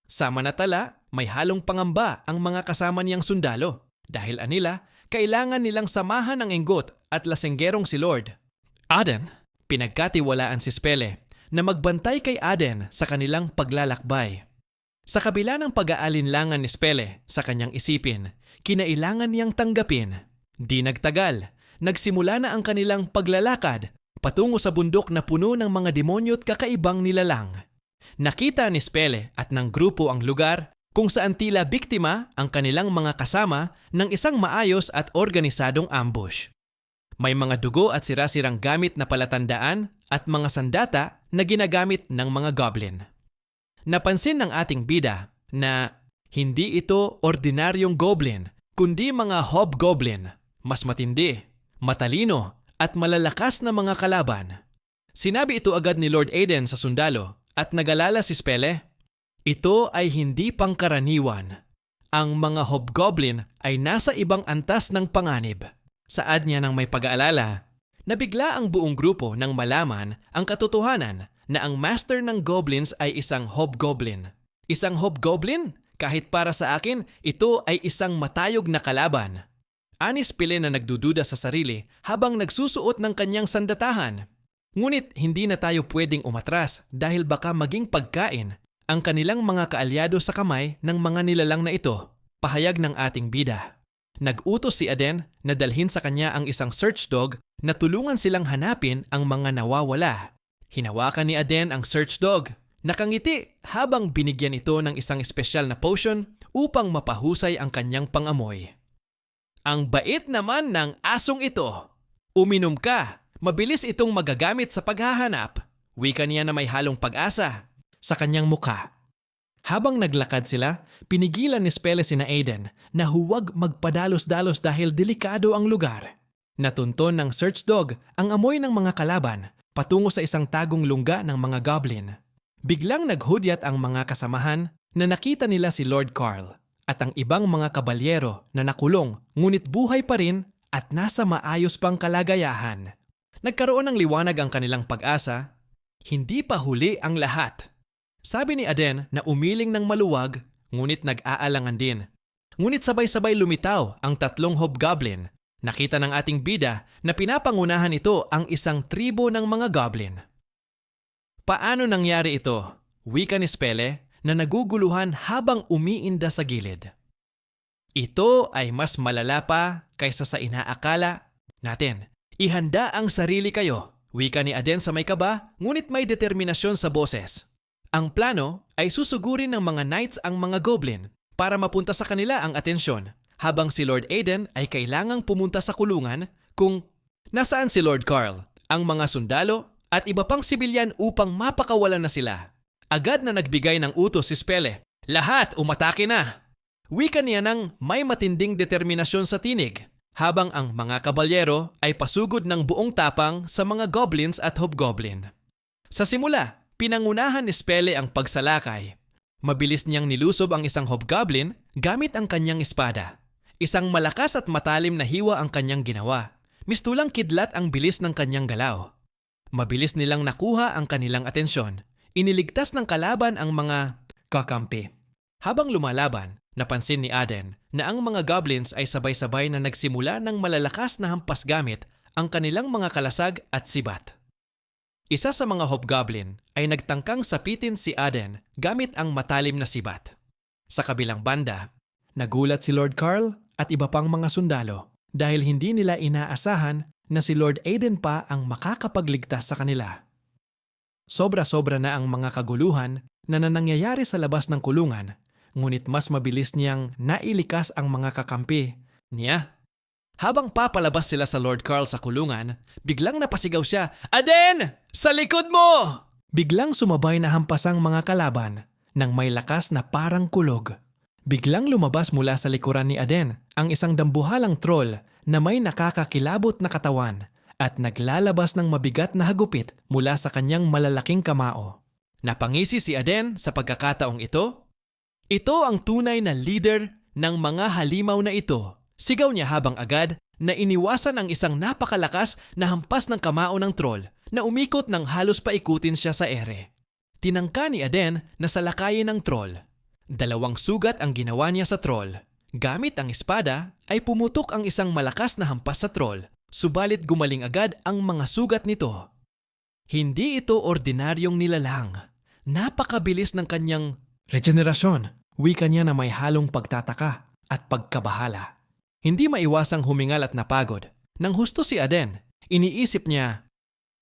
Samanatala, may halong pangamba ang mga kasama niyang sundalo dahil anila, kailangan nilang samahan ang enggot at lasenggerong si Lord. Aden, pinagkatiwalaan si Spele na magbantay kay Aden sa kanilang paglalakbay. Sa kabila ng pag-aalinlangan ni Spele sa kanyang isipin, kinailangan niyang tanggapin. Di nagtagal, nagsimula na ang kanilang paglalakad patungo sa bundok na puno ng mga demonyo at kakaibang nilalang. Nakita ni Spele at ng grupo ang lugar kung saan tila biktima ang kanilang mga kasama ng isang maayos at organisadong ambush. May mga dugo at sirasirang gamit na palatandaan at mga sandata na ginagamit ng mga goblin. Napansin ng ating bida na hindi ito ordinaryong goblin, kundi mga hobgoblin, mas matindi, matalino at malalakas na mga kalaban. Sinabi ito agad ni Lord Aiden sa sundalo at nagalala si Spele, "Ito ay hindi pangkaraniwan. Ang mga hobgoblin ay nasa ibang antas ng panganib." Saad niya ng may pag-aalala, nabigla ang buong grupo nang malaman ang katotohanan na ang master ng goblins ay isang hobgoblin. Isang hobgoblin? Kahit para sa akin, ito ay isang matayog na kalaban. Ani Spele na nagdududa sa sarili habang nagsusuot ng kanyang sandatahan. Ngunit hindi na tayo pwedeng umatras dahil baka maging pagkain ang kanilang mga kaalyado sa kamay ng mga nilalang na ito, pahayag ng ating bida. Nag-utos si Aden na dalhin sa kanya ang isang search dog na tulungan silang hanapin ang mga nawawala. Hinawakan ni Aden ang search dog. Nakangiti habang binigyan ito ng isang espesyal na potion upang mapahusay ang kanyang pangamoy. "Ang bait naman ng asong ito. Uminom ka. Mabilis itong magagamit sa paghahanap." Wika niya na may halong pag-asa sa kanyang mukha. Habang naglakad sila, pinigilan ni Spele sina Aiden na huwag magpadalos-dalos dahil delikado ang lugar. Natunton ng search dog ang amoy ng mga kalaban patungo sa isang tagong lungga ng mga goblin. Biglang naghudyat ang mga kasamahan na nakita nila si Lord Carl at ang ibang mga kabalyero na nakulong ngunit buhay pa rin at nasa maayos pang kalagayahan. Nagkaroon ng liwanag ang kanilang pag-asa. Hindi pa huli ang lahat. Sabi ni Aden na umiling ng maluwag, ngunit nag-aalangan din. Ngunit sabay-sabay lumitaw ang tatlong hobgoblin. Nakita ng ating bida na pinapangunahan ito ang isang tribo ng mga goblin. Paano nangyari ito? Wika ni Spele na naguguluhan habang umiinda sa gilid. Ito ay mas malala pa kaysa sa inaakala natin. Ihanda ang sarili kayo. Wika ni Aden sa may kaba, ngunit may determinasyon sa boses. Ang plano ay susugurin ng mga knights ang mga goblin para mapunta sa kanila ang atensyon, habang si Lord Aiden ay kailangang pumunta sa kulungan kung nasaan si Lord Carl, ang mga sundalo at iba pang sibilyan upang mapakawalan na sila. Agad na nagbigay ng utos si Spele. Lahat umatake na! Wika niya ng may matinding determinasyon sa tinig, habang ang mga kabalyero ay pasugod ng buong tapang sa mga goblins at hobgoblin. Sa simula, pinangunahan ni Spele ang pagsalakay. Mabilis niyang nilusob ang isang hobgoblin gamit ang kanyang espada. Isang malakas at matalim na hiwa ang kanyang ginawa. Mistulang kidlat ang bilis ng kanyang galaw. Mabilis nilang nakuha ang kanilang atensyon. Iniligtas ng kalaban ang mga kakampi. Habang lumalaban, napansin ni Aden na ang mga goblins ay sabay-sabay na nagsimula ng malalakas na hampas gamit ang kanilang mga kalasag at sibat. Isa sa mga hobgoblin ay nagtangkang sapitin si Aden gamit ang matalim na sibat. Sa kabilang banda, nagulat si Lord Carl at iba pang mga sundalo dahil hindi nila inaasahan na si Lord Aiden pa ang makakapagligtas sa kanila. Sobra-sobra na ang mga kaguluhan na nangyayari sa labas ng kulungan, ngunit mas mabilis niyang nailikas ang mga kakampi niya. Habang papalabas sila sa Lord Carl sa kulungan, biglang napasigaw siya, "Aden! Sa likod mo!" Biglang sumabay na hampasang mga kalaban nang may lakas na parang kulog. Biglang lumabas mula sa likuran ni Aden ang isang dambuhalang troll na may nakakakilabot na katawan at naglalabas ng mabigat na hagupit mula sa kanyang malalaking kamao. Napangisi si Aden sa pagkakataong ito. Ito ang tunay na leader ng mga halimaw na ito. Sigaw niya habang agad na iniwasan ang isang napakalakas na hampas ng kamao ng troll na umikot ng halos paikutin siya sa ere. Tinangka ni Aden na salakayin ng troll. 2 sugat ang ginawa niya sa troll. Gamit ang espada ay pumutok ang isang malakas na hampas sa troll, subalit gumaling agad ang mga sugat nito. Hindi ito ordinaryong nilalang. Napakabilis ng kanyang regenerasyon. Wika niya na may halong pagtataka at pagkabahala. Hindi maiwasang humingal at napagod. Nang husto si Aden, iniisip niya,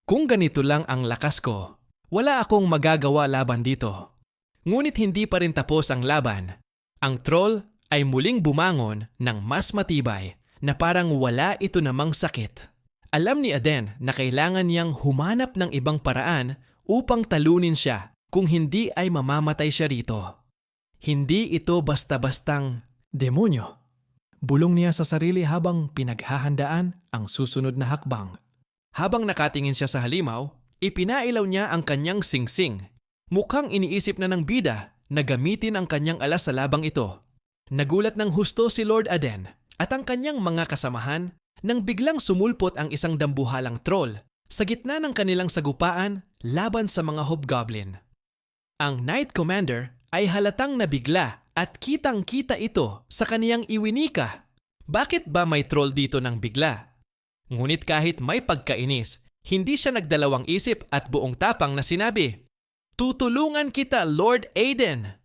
kung ganito lang ang lakas ko, wala akong magagawa laban dito. Ngunit hindi pa rin tapos ang laban. Ang troll ay muling bumangon ng mas matibay na parang wala ito namang sakit. Alam ni Aden na kailangan niyang humanap ng ibang paraan upang talunin siya kung hindi ay mamamatay siya rito. Hindi ito basta-bastang demonyo. Bulong niya sa sarili habang pinaghahandaan ang susunod na hakbang. Habang nakatingin siya sa halimaw, ipinailaw niya ang kanyang singsing. Mukhang iniisip na ng bida na gamitin ang kanyang alas sa labang ito. Nagulat ng husto si Lord Aden at ang kanyang mga kasamahan nang biglang sumulpot ang isang dambuhalang troll sa gitna ng kanilang sagupaan laban sa mga hobgoblin. Ang Knight Commander ay halatang nabigla at kitang-kita ito sa kaniyang iwinika. Bakit ba may troll dito ng bigla? Ngunit kahit may pagkainis, hindi siya nagdalawang isip at buong tapang na sinabi, "Tutulungan kita, Lord Aiden!"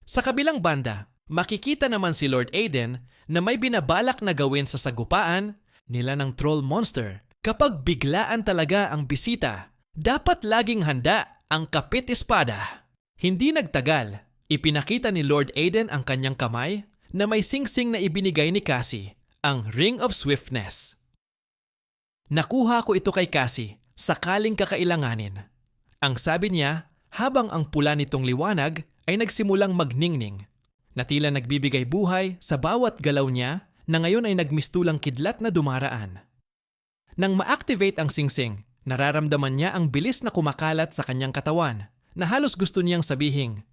Sa kabilang banda, makikita naman si Lord Aiden na may binabalak na gawin sa sagupaan nila ng troll monster. Kapag biglaan talaga ang bisita, dapat laging handa ang kapit espada. Hindi nagtagal, ipinakita ni Lord Aiden ang kanyang kamay na may singsing na ibinigay ni Cassie, ang Ring of Swiftness. Nakuha ko ito kay Cassie, sakaling kakailanganin. Ang sabi niya habang ang pula nitong liwanag ay nagsimulang magningning na tila nagbibigay buhay sa bawat galaw niya na ngayon ay nagmistulang kidlat na dumaraan. Nang ma-activate ang singsing, nararamdaman niya ang bilis na kumakalat sa kanyang katawan na halos gusto niyang sabihing,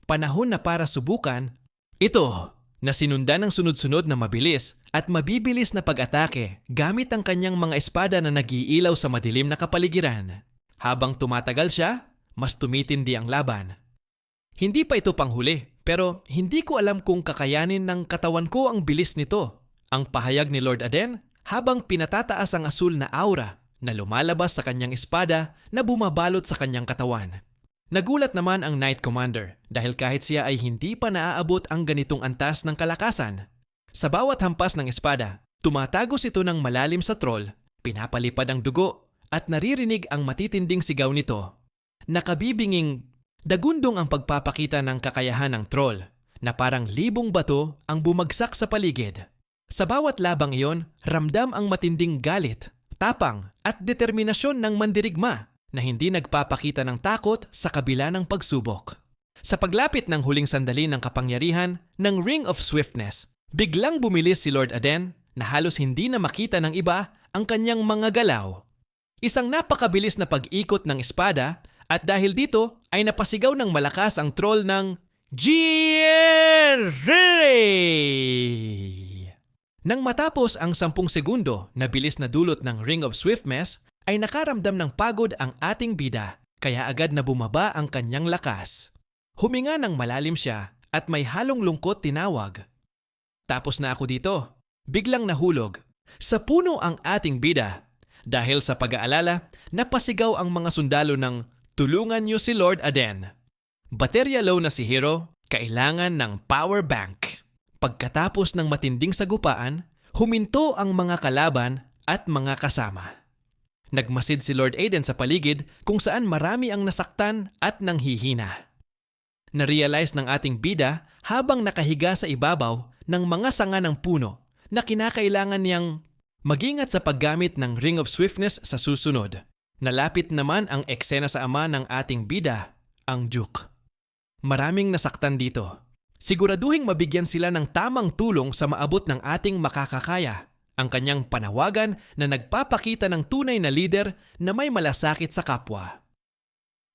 panahon na para subukan ito, na sinundan ng sunod-sunod na mabilis at mabibilis na pag-atake gamit ang kanyang mga espada na nag-iilaw sa madilim na kapaligiran. Habang tumatagal siya, mas tumitindi ang laban. Hindi pa ito panghuli, pero hindi ko alam kung kakayanin ng katawan ko ang bilis nito. Ang pahayag ni Lord Aden habang pinatataas ang asul na aura na lumalabas sa kanyang espada na bumabalot sa kanyang katawan. Nagulat naman ang Knight Commander dahil kahit siya ay hindi pa naaabot ang ganitong antas ng kalakasan. Sa bawat hampas ng espada, tumatagos ito ng malalim sa troll, pinapalipad ang dugo at naririnig ang matitinding sigaw nito. Nakabibinging dagundong ang pagpapakita ng kakayahan ng troll na parang libong bato ang bumagsak sa paligid. Sa bawat labang iyon, ramdam ang matinding galit, tapang at determinasyon ng mandirigma na hindi nagpapakita ng takot sa kabila ng pagsubok. Sa paglapit ng huling sandali ng kapangyarihan ng Ring of Swiftness, biglang bumilis si Lord Aden na halos hindi na makita ng iba ang kanyang mga galaw. Isang napakabilis na pag-ikot ng espada at dahil dito ay napasigaw ng malakas ang troll ng Jirrey! Nang matapos ang 10 segundo na bilis na dulot ng Ring of Swiftness, ay nakaramdam ng pagod ang ating bida kaya agad na bumaba ang kanyang lakas. Huminga ng malalim siya at may halong lungkot tinawag. Tapos na ako dito. Biglang nahulog. Sa puno ang ating bida. Dahil sa pag-aalala, napasigaw ang mga sundalo ng tulungan niyo si Lord Aden. Baterya low na si Hero, kailangan ng power bank. Pagkatapos ng matinding sagupaan, huminto ang mga kalaban at mga kasama. Nagmasid si Lord Aden sa paligid kung saan marami ang nasaktan at nanghihina. Narealize ng ating bida habang nakahiga sa ibabaw ng mga sanga ng puno na kinakailangan niyang mag-ingat sa paggamit ng Ring of Swiftness sa susunod. Nalapit naman ang eksena sa ama ng ating bida, ang Duke. Maraming nasaktan dito. Siguraduhing mabigyan sila ng tamang tulong sa maabot ng ating makakakaya. Ang kanyang panawagan na nagpapakita ng tunay na lider na may malasakit sa kapwa.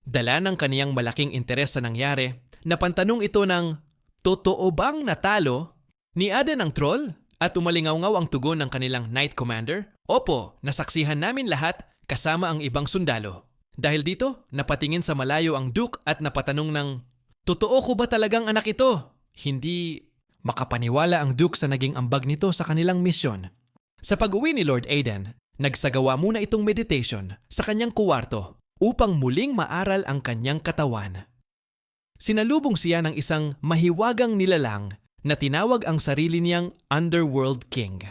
Dala ng kaniyang malaking interes sa nangyari, napantanong ito ng, totoo bang natalo ni Aden ang troll? At umalingaw-ngaw ang tugon ng kanilang Knight Commander, opo, nasaksihan namin lahat kasama ang ibang sundalo. Dahil dito, napatingin sa malayo ang Duke at napatanong ng, totoo ko ba talagang anak ito? Hindi makapaniwala ang Duke sa naging ambag nito sa kanilang misyon. Sa pag-uwi ni Lord Aden, nagsagawa muna itong meditation sa kanyang kuwarto upang muling maaral ang kanyang katawan. Sinalubong siya ng isang mahiwagang nilalang na tinawag ang sarili niyang Underworld King.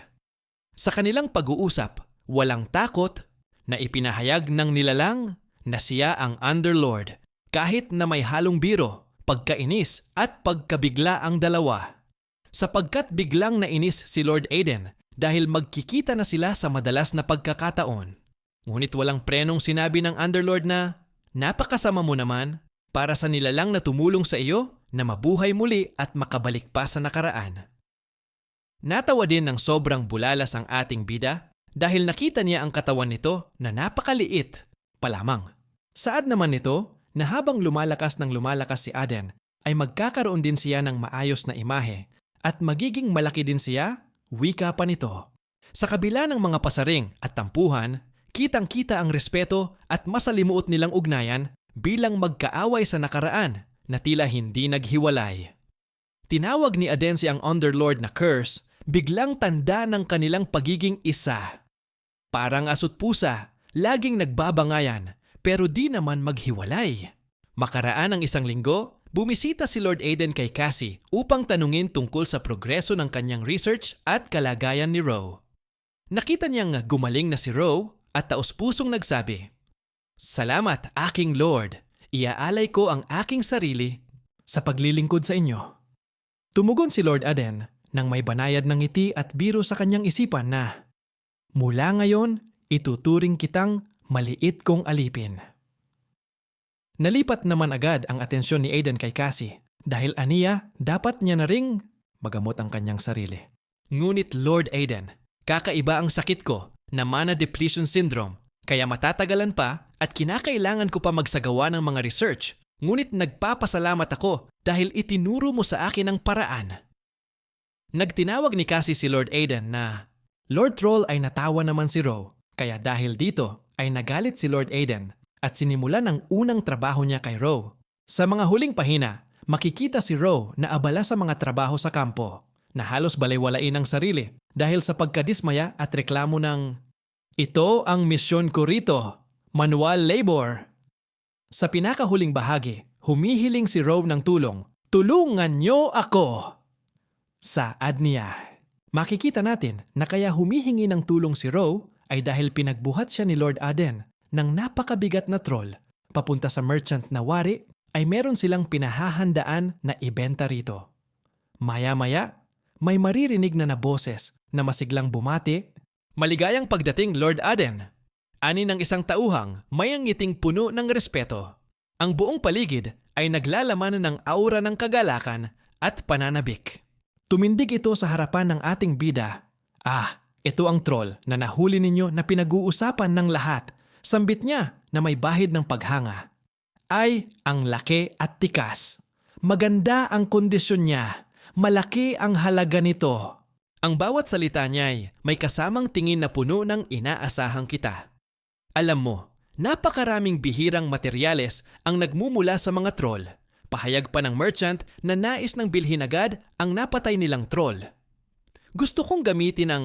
Sa kanilang pag-uusap, walang takot na ipinahayag ng nilalang na siya ang Underlord kahit na may halong biro, pagkainis at pagkabigla ang dalawa. Sapagkat biglang nainis si Lord Aden dahil magkikita na sila sa madalas na pagkakataon. Ngunit walang prenong sinabi ng Underlord na, napakasama mo naman para sa nilalang na tumulong sa iyo na mabuhay muli at makabalik pa sa nakaraan. Natawa din ng sobrang bulalas ang ating bida dahil nakita niya ang katawan nito na napakaliit pa lamang. Saad naman nito na habang lumalakas si Aden ay magkakaroon din siya ng maayos na imahe at magiging malaki din siya. Wika pa nito. Sa kabila ng mga pasaring at tampuhan, kitang-kita ang respeto at masalimuot nilang ugnayan bilang magkaaway sa nakaraan na tila hindi naghiwalay. Tinawag ni Aden ang Underlord na curse, biglang tanda ng kanilang pagiging isa. Parang aso't pusa, laging nagbabangayan pero di naman maghiwalay. Makaraan ng 1 linggo, bumisita si Lord Aden kay Cassie upang tanungin tungkol sa progreso ng kanyang research at kalagayan ni Ro. Nakita niyang gumaling na si Ro at taos-pusong nagsabi, "Salamat, aking Lord. Iaalay ko ang aking sarili sa paglilingkod sa inyo." Tumugon si Lord Aden nang may banayad ng ngiti at biro sa kanyang isipan na, "Mula ngayon, ituturing kitang maliit kong alipin." Nalipat naman agad ang atensyon ni Aiden kay Cassie dahil aniya dapat niya na ring magamot ang kanyang sarili. Ngunit Lord Aiden, kakaiba ang sakit ko na mana depletion syndrome kaya matatagalan pa at kinakailangan ko pa magsagawa ng mga research. Ngunit nagpapasalamat ako dahil itinuro mo sa akin ang paraan. Nagtinawag ni Cassie si Lord Aiden na Lord Troll ay natawa naman si Roe kaya dahil dito ay nagalit si Lord Aiden at sinimulan ang unang trabaho niya kay Roe. Sa mga huling pahina, makikita si Roe na abala sa mga trabaho sa kampo na halos balewalain ang sarili dahil sa pagkadismaya at reklamo ng ito ang misyon ko rito, manual labor. Sa pinakahuling bahagi, humihiling si Roe ng tulong. Tulungan niyo ako! Sa ad niya, makikita natin na kaya humihingi ng tulong si Roe ay dahil pinagbuhat siya ni Lord Aden ng napakabigat na troll. Papunta sa merchant na wari ay meron silang pinahahandaan na ibenta rito. Maya-maya, may maririnig na boses na masiglang bumati. Maligayang pagdating Lord Aden. Ani ng isang tauhang may ang ngiting puno ng respeto. Ang buong paligid ay naglalaman ng aura ng kagalakan at pananabik. Tumindig ito sa harapan ng ating bida. Ito ang troll na nahuli ninyo na pinag-uusapan ng lahat. Sambit niya na may bahid ng paghanga. Ay, ang laki at tikas. Maganda ang kondisyon niya. Malaki ang halaga nito. Ang bawat salita niya'y may kasamang tingin na puno ng inaasahang kita. Alam mo, napakaraming bihirang materyales ang nagmumula sa mga troll. Pahayag pa ng merchant na nais ng bilhin agad ang napatay nilang troll. Gusto kong gamitin ang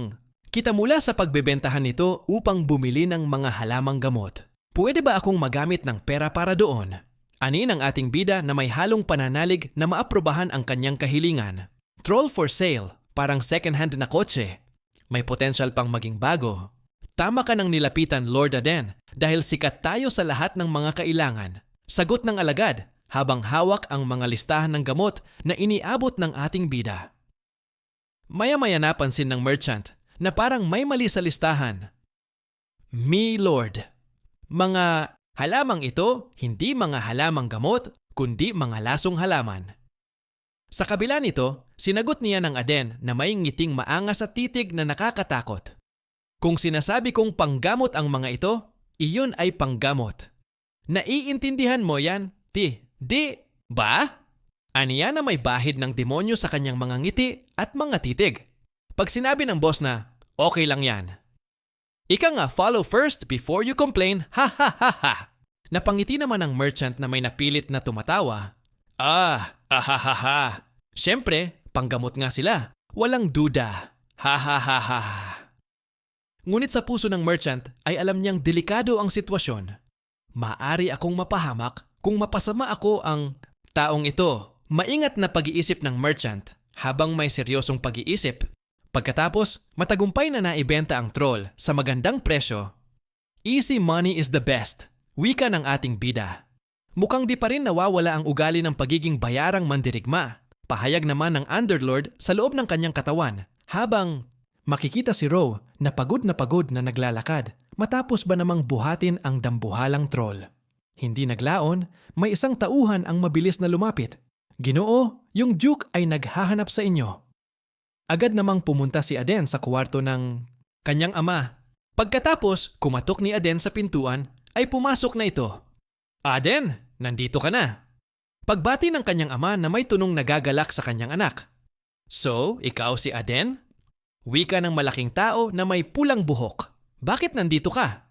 kita mula sa pagbebentahan nito upang bumili ng mga halamang gamot. Pwede ba akong magamit ng pera para doon? Ani ng ating bida na may halong pananalig na maaprobahan ang kanyang kahilingan. Troll for sale, parang second-hand na kotse. May potential pang maging bago. Tama ka nang nilapitan Lord Aden dahil sikat tayo sa lahat ng mga kailangan. Sagot ng alagad habang hawak ang mga listahan ng gamot na iniabot ng ating bida. Maya-maya napansin ng merchant na parang may mali sa listahan. Me Lord. Mga halamang ito, hindi mga halamang gamot, kundi mga lasong halaman. Sa kabila nito, sinagot niya ng Aden na may ngiting maangas at titig na nakakatakot. Kung sinasabi kong panggamot ang mga ito, iyon ay panggamot. Naiintindihan mo yan, Di ba? Aniya na may bahid ng demonyo sa kanyang mga ngiti at mga titig. Pag sinabi ng boss na, okay lang yan. Ika nga follow first before you complain, ha ha ha ha. Napangiti naman ang merchant na may napilit na tumatawa. Ha ha ha ha. Siyempre, panggamot nga sila. Walang duda. Ha ha ha ha. Ngunit sa puso ng merchant ay alam niyang delikado ang sitwasyon. Maari akong mapahamak kung mapasama ako ang taong ito. Maingat na pag-iisip ng merchant habang may seryosong pag-iisip. Pagkatapos, matagumpay na naibenta ang troll sa magandang presyo. Easy money is the best, wika ng ating bida. Mukhang di pa rin nawawala ang ugali ng pagiging bayarang mandirigma. Pahayag naman ng Underlord sa loob ng kanyang katawan habang makikita si Roe na pagod na naglalakad matapos ba namang buhatin ang dambuhalang troll. Hindi naglaon, may isang tauhan ang mabilis na lumapit. Ginoo, yung Duke ay naghahanap sa inyo. Agad namang pumunta si Aden sa kwarto ng kanyang ama. Pagkatapos, kumatok ni Aden sa pintuan, ay pumasok na ito. Aden, nandito ka na. Pagbati ng kanyang ama na may tunong nagagalak sa kanyang anak. So, ikaw si Aden? Wika ng malaking tao na may pulang buhok. Bakit nandito ka?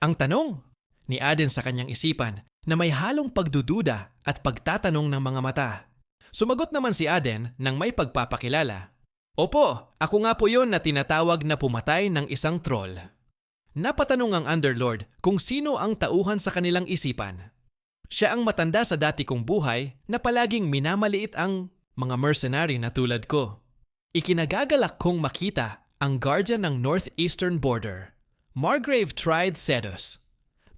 Ang tanong ni Aden sa kanyang isipan na may halong pagdududa at pagtatanong ng mga mata. Sumagot naman si Aden nang may pagpapakilala. Opo, ako nga po yon na tinatawag na pumatay ng isang troll. Napatanong ang Underlord kung sino ang tauhan sa kanilang isipan. Siya ang matanda sa dati kong buhay na palaging minamaliit ang mga mercenary na tulad ko. Ikinagagalak kong makita ang guardian ng northeastern border, Margrave Tried Sedos.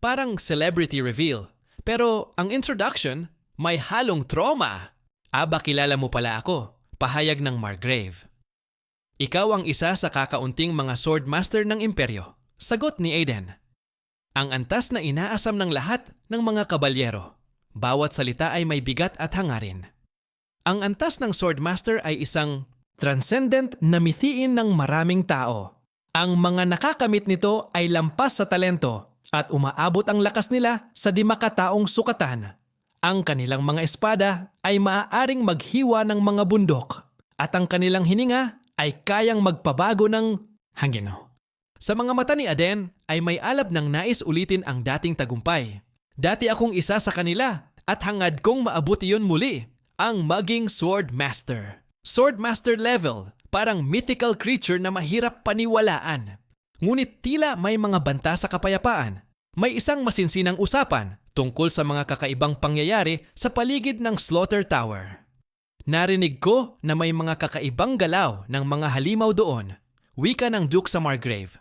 Parang celebrity reveal. Pero ang introduction, may halong trauma. Aba, kilala mo pala ako, pahayag ng Margrave. Ikaw ang isa sa kakaunting mga swordmaster ng imperyo, sagot ni Aiden. ang antas na inaasam ng lahat ng mga kabalyero. Bawat salita ay may bigat at hangarin. Ang antas ng Swordmaster ay isang transcendent na mithiin ng maraming tao. Ang mga nakakamit nito ay lampas sa talento at umaabot ang lakas nila sa di makataong sukatan. Ang kanilang mga espada ay maaaring maghiwa ng mga bundok at ang kanilang hininga ay kayang magpabago ng hangino. Sa mga mata ni Aden ay may alab ng nais ulitin ang dating tagumpay. Dati akong isa sa kanila at hangad kong maabot iyon muli, ang maging Swordmaster. Swordmaster level, parang mythical creature na mahirap paniwalaan. Ngunit tila may mga banta sa kapayapaan. May isang masinsinang usapan tungkol sa mga kakaibang pangyayari sa paligid ng Slaughter Tower. Narinig ko na may mga kakaibang galaw ng mga halimaw doon, wika ng Duke sa Margrave.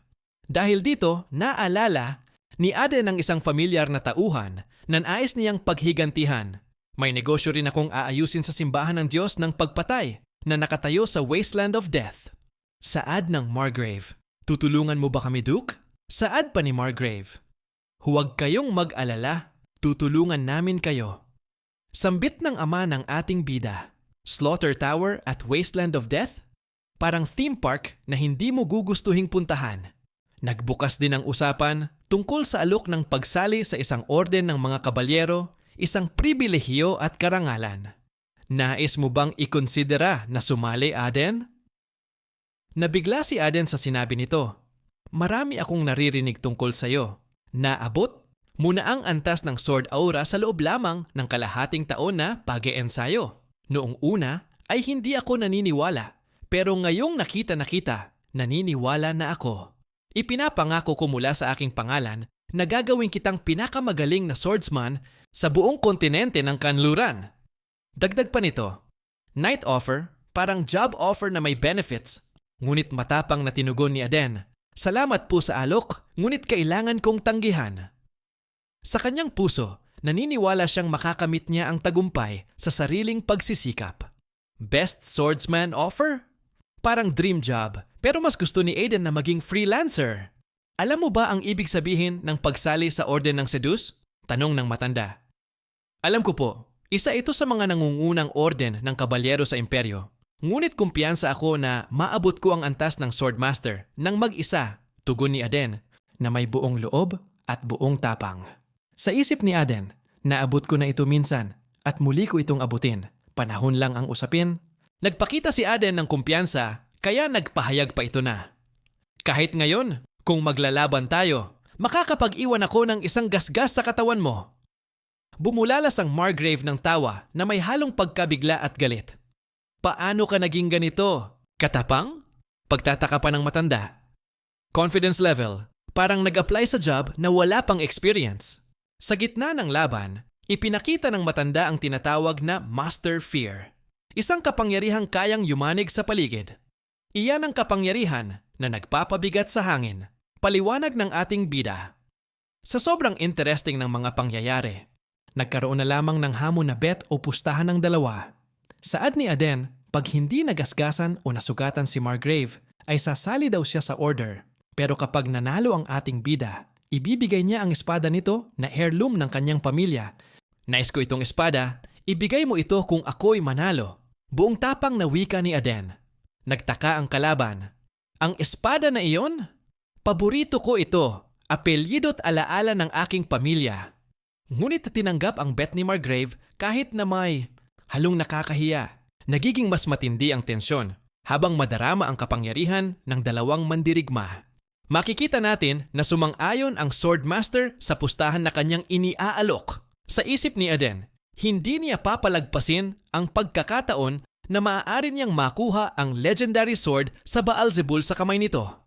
Dahil dito, naalala ni Aden ang isang familiar na tauhan na nais niyang paghigantihan. May negosyo rin akong aayusin sa simbahan ng Diyos ng pagpatay na nakatayo sa Wasteland of Death. Saad ng Margrave. Tutulungan mo ba kami, Duke? Saad pa ni Margrave. Huwag kayong mag-alala, tutulungan namin kayo. Sambit ng ama ng ating bida. Slaughter Tower at Wasteland of Death? Parang theme park na hindi mo gugustuhing puntahan. Nagbukas din ang usapan tungkol sa alok ng pagsali sa isang orden ng mga kabalyero, isang pribilehiyo at karangalan. Nais mo bang ikonsidera na sumali, Aden? Nabigla si Aden sa sinabi nito. Marami akong naririnig tungkol sa iyo. Naabot muna ang antas ng Sword Aura sa loob lamang ng kalahating taon na pag-eensayo. Noong una ay hindi ako naniniwala, pero ngayong nakita naniniwala na ako. Ipinapangako ko mula sa aking pangalan na gagawin kitang pinakamagaling na swordsman sa buong kontinente ng kanluran. Dagdag pa nito, night offer, parang job offer na may benefits. Ngunit matapang na tinugon ni Aden, salamat po sa alok, ngunit kailangan kong tanggihan. Sa kanyang puso, naniniwala siyang makakamit niya ang tagumpay sa sariling pagsisikap. Best swordsman offer? Parang dream job, pero mas gusto ni Aden na maging freelancer. Alam mo ba ang ibig sabihin ng pagsali sa Orden ng Sedus? Tanong ng matanda. Alam ko po, isa ito sa mga nangungunang orden ng kabalyero sa imperyo. Ngunit kumpiyansa ako na maabot ko ang antas ng Swordmaster nang mag-isa, tugon ni Aden, na may buong loob at buong tapang. Sa isip ni Aden, naabot ko na ito minsan at muli ko itong abutin. Panahon lang ang usapin. Nagpakita si Aden ng kumpiyansa, kaya nagpahayag pa ito na. Kahit ngayon, kung maglalaban tayo, makakapag-iwan ako ng isang gasgas sa katawan mo. Bumulalas ang Margrave ng tawa na may halong pagkabigla at galit. Paano ka naging ganito? Katapang? Pagtataka pa ng matanda. Confidence level, parang nag-apply sa job na wala pang experience. Sa gitna ng laban, ipinakita ng matanda ang tinatawag na Master Fear. Isang kapangyarihang kayang yumanig sa paligid. Iyan ang kapangyarihan na nagpapabigat sa hangin. Paliwanag ng ating bida. Sa sobrang interesting ng mga pangyayari, nagkaroon na lamang ng hamon na bet o pustahan ng dalawa. Saad ni Aden, pag hindi nagasgasan o nasugatan si Margrave, ay sasali daw siya sa order. Pero kapag nanalo ang ating bida, ibibigay niya ang espada nito na heirloom ng kanyang pamilya. Nais ko itong espada, ibigay mo ito kung ako'y manalo. Buong tapang na wika ni Aden. Nagtaka ang kalaban. Ang espada na iyon? Paborito ko ito. Apelyido't alaala ng aking pamilya. Ngunit tinanggap ang bet ni Margrave kahit na may halong nakakahiya. Nagiging mas matindi ang tensyon habang madarama ang kapangyarihan ng dalawang mandirigma. Makikita natin na sumang-ayon ang Swordmaster sa pustahan na kanyang iniaalok. Sa isip ni Aden, hindi niya papalagpasin ang pagkakataon na maaari niyang makuha ang legendary sword sa Baalzebul sa kamay nito.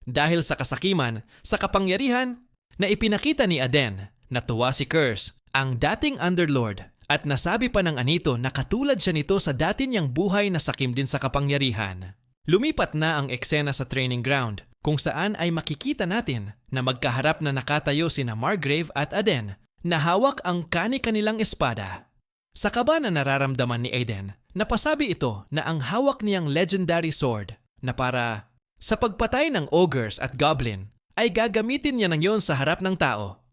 Dahil sa kasakiman, sa kapangyarihan na ipinakita ni Aden, natuwa si Curse, ang dating Underlord, at nasabi pa ng anito na katulad siya nito sa dati niyang buhay na sakim din sa kapangyarihan. Lumipat na ang eksena sa training ground, kung saan ay makikita natin na magkaharap na nakatayo sina Margrave at Aden na hawak ang kani-kanilang espada. Sa kaba na nararamdaman ni Aden, napasabi ito na ang hawak niyang legendary sword na para sa pagpatay ng ogres at goblin ay gagamitin niya ng yon sa harap ng tao.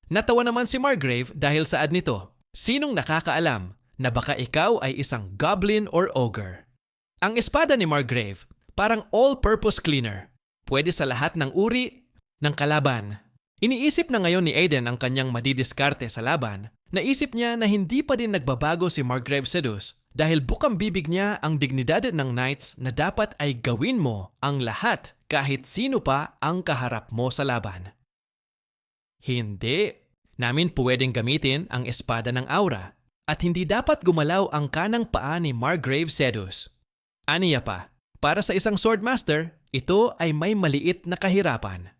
Natawa naman si Margrave dahil saad nito. Sinong nakakaalam na baka ikaw ay isang goblin or ogre? Ang espada ni Margrave, parang all-purpose cleaner. Pwede sa lahat ng uri ng kalaban. Iniisip na ngayon ni Aiden ang kanyang madidiskarte sa laban. Naisip niya na hindi pa din nagbabago si Margrave Sedus dahil bukang bibig niya ang dignidad ng knights na dapat ay gawin mo ang lahat kahit sino pa ang kaharap mo sa laban. Hindi. Namin pwedeng gamitin ang espada ng aura at hindi dapat gumalaw ang kanang paa ni Margrave Sedus. Aniya pa, para sa isang swordmaster, ito ay may maliit na kahirapan.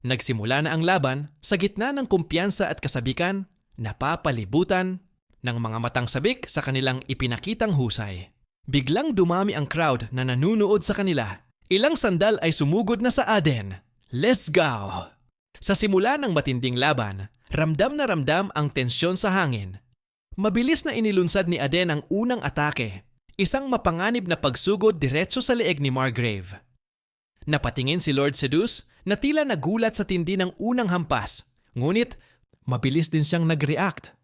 Nagsimula na ang laban sa gitna ng kumpiyansa at kasabikan, napapalibutan ng mga matang sabik sa kanilang ipinakitang husay. Biglang dumami ang crowd na nanunood sa kanila. Ilang sandal ay sumugod na sa Aden. Let's go! Sa simula ng matinding laban, ramdam na ramdam ang tensyon sa hangin. Mabilis na inilunsad ni Aden ang unang atake, isang mapanganib na pagsugod diretso sa leeg ni Margrave. Napatingin si Lord Sedus na tila nagulat sa tindi ng unang hampas, ngunit mabilis din siyang nag-react.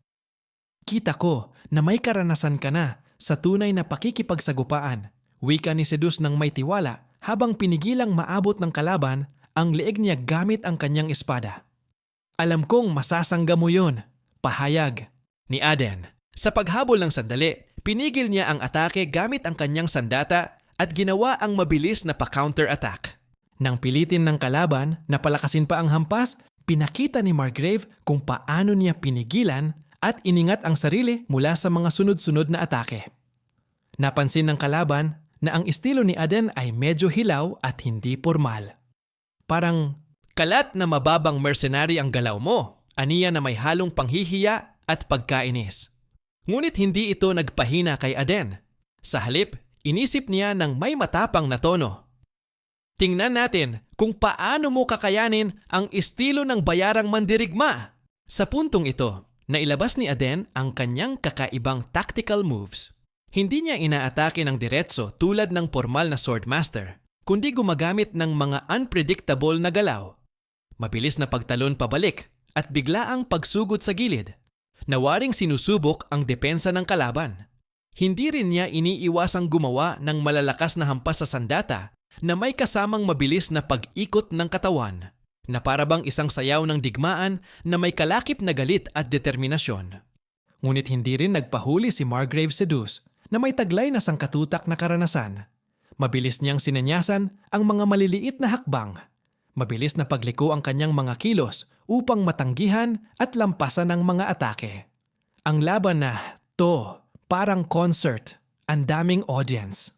Kita ko na may karanasan ka na sa tunay na pakikipagsagupaan, wika ni Sedus ng may tiwala habang pinigilang maabot ng kalaban ang leeg niya gamit ang kanyang espada. Alam kong masasangga mo yun, pahayag ni Aden. Sa paghabol ng sandali, pinigil niya ang atake gamit ang kanyang sandata at ginawa ang mabilis na pa-counter-attack. Nang pilitin ng kalaban na palakasin pa ang hampas, pinakita ni Margrave kung paano niya pinigilan at iningat ang sarili mula sa mga sunod-sunod na atake. Napansin ng kalaban na ang estilo ni Aden ay medyo hilaw at hindi formal. Parang, kalat na mababang mercenary ang galaw mo, aniya na may halong panghihiya at pagkainis. Ngunit hindi ito nagpahina kay Aden. Sa halip, inisip niya ng may matapang na tono. Tingnan natin kung paano mo kakayanin ang estilo ng bayarang mandirigma. Sa puntong ito, nailabas ni Aden ang kanyang kakaibang tactical moves. Hindi niya inaatake ng diretso tulad ng formal na swordmaster, kundi gumagamit ng mga unpredictable na galaw. Mabilis na pagtalon pabalik at biglaang pagsugod sa gilid. Nawaring sinusubok ang depensa ng kalaban. Hindi rin niya iniiwasang gumawa ng malalakas na hampas sa sandata na may kasamang mabilis na pag-ikot ng katawan, na parabang isang sayaw ng digmaan na may kalakip na galit at determinasyon. Ngunit hindi rin nagpahuli si Margrave Sedus na may taglay na sangkatutak na karanasan. Mabilis niyang sinanyasan ang mga maliliit na hakbang. Mabilis na pagliko ang kanyang mga kilos upang matanggihan at lampasan ang mga atake. Ang laban na to, parang concert, ang daming audience.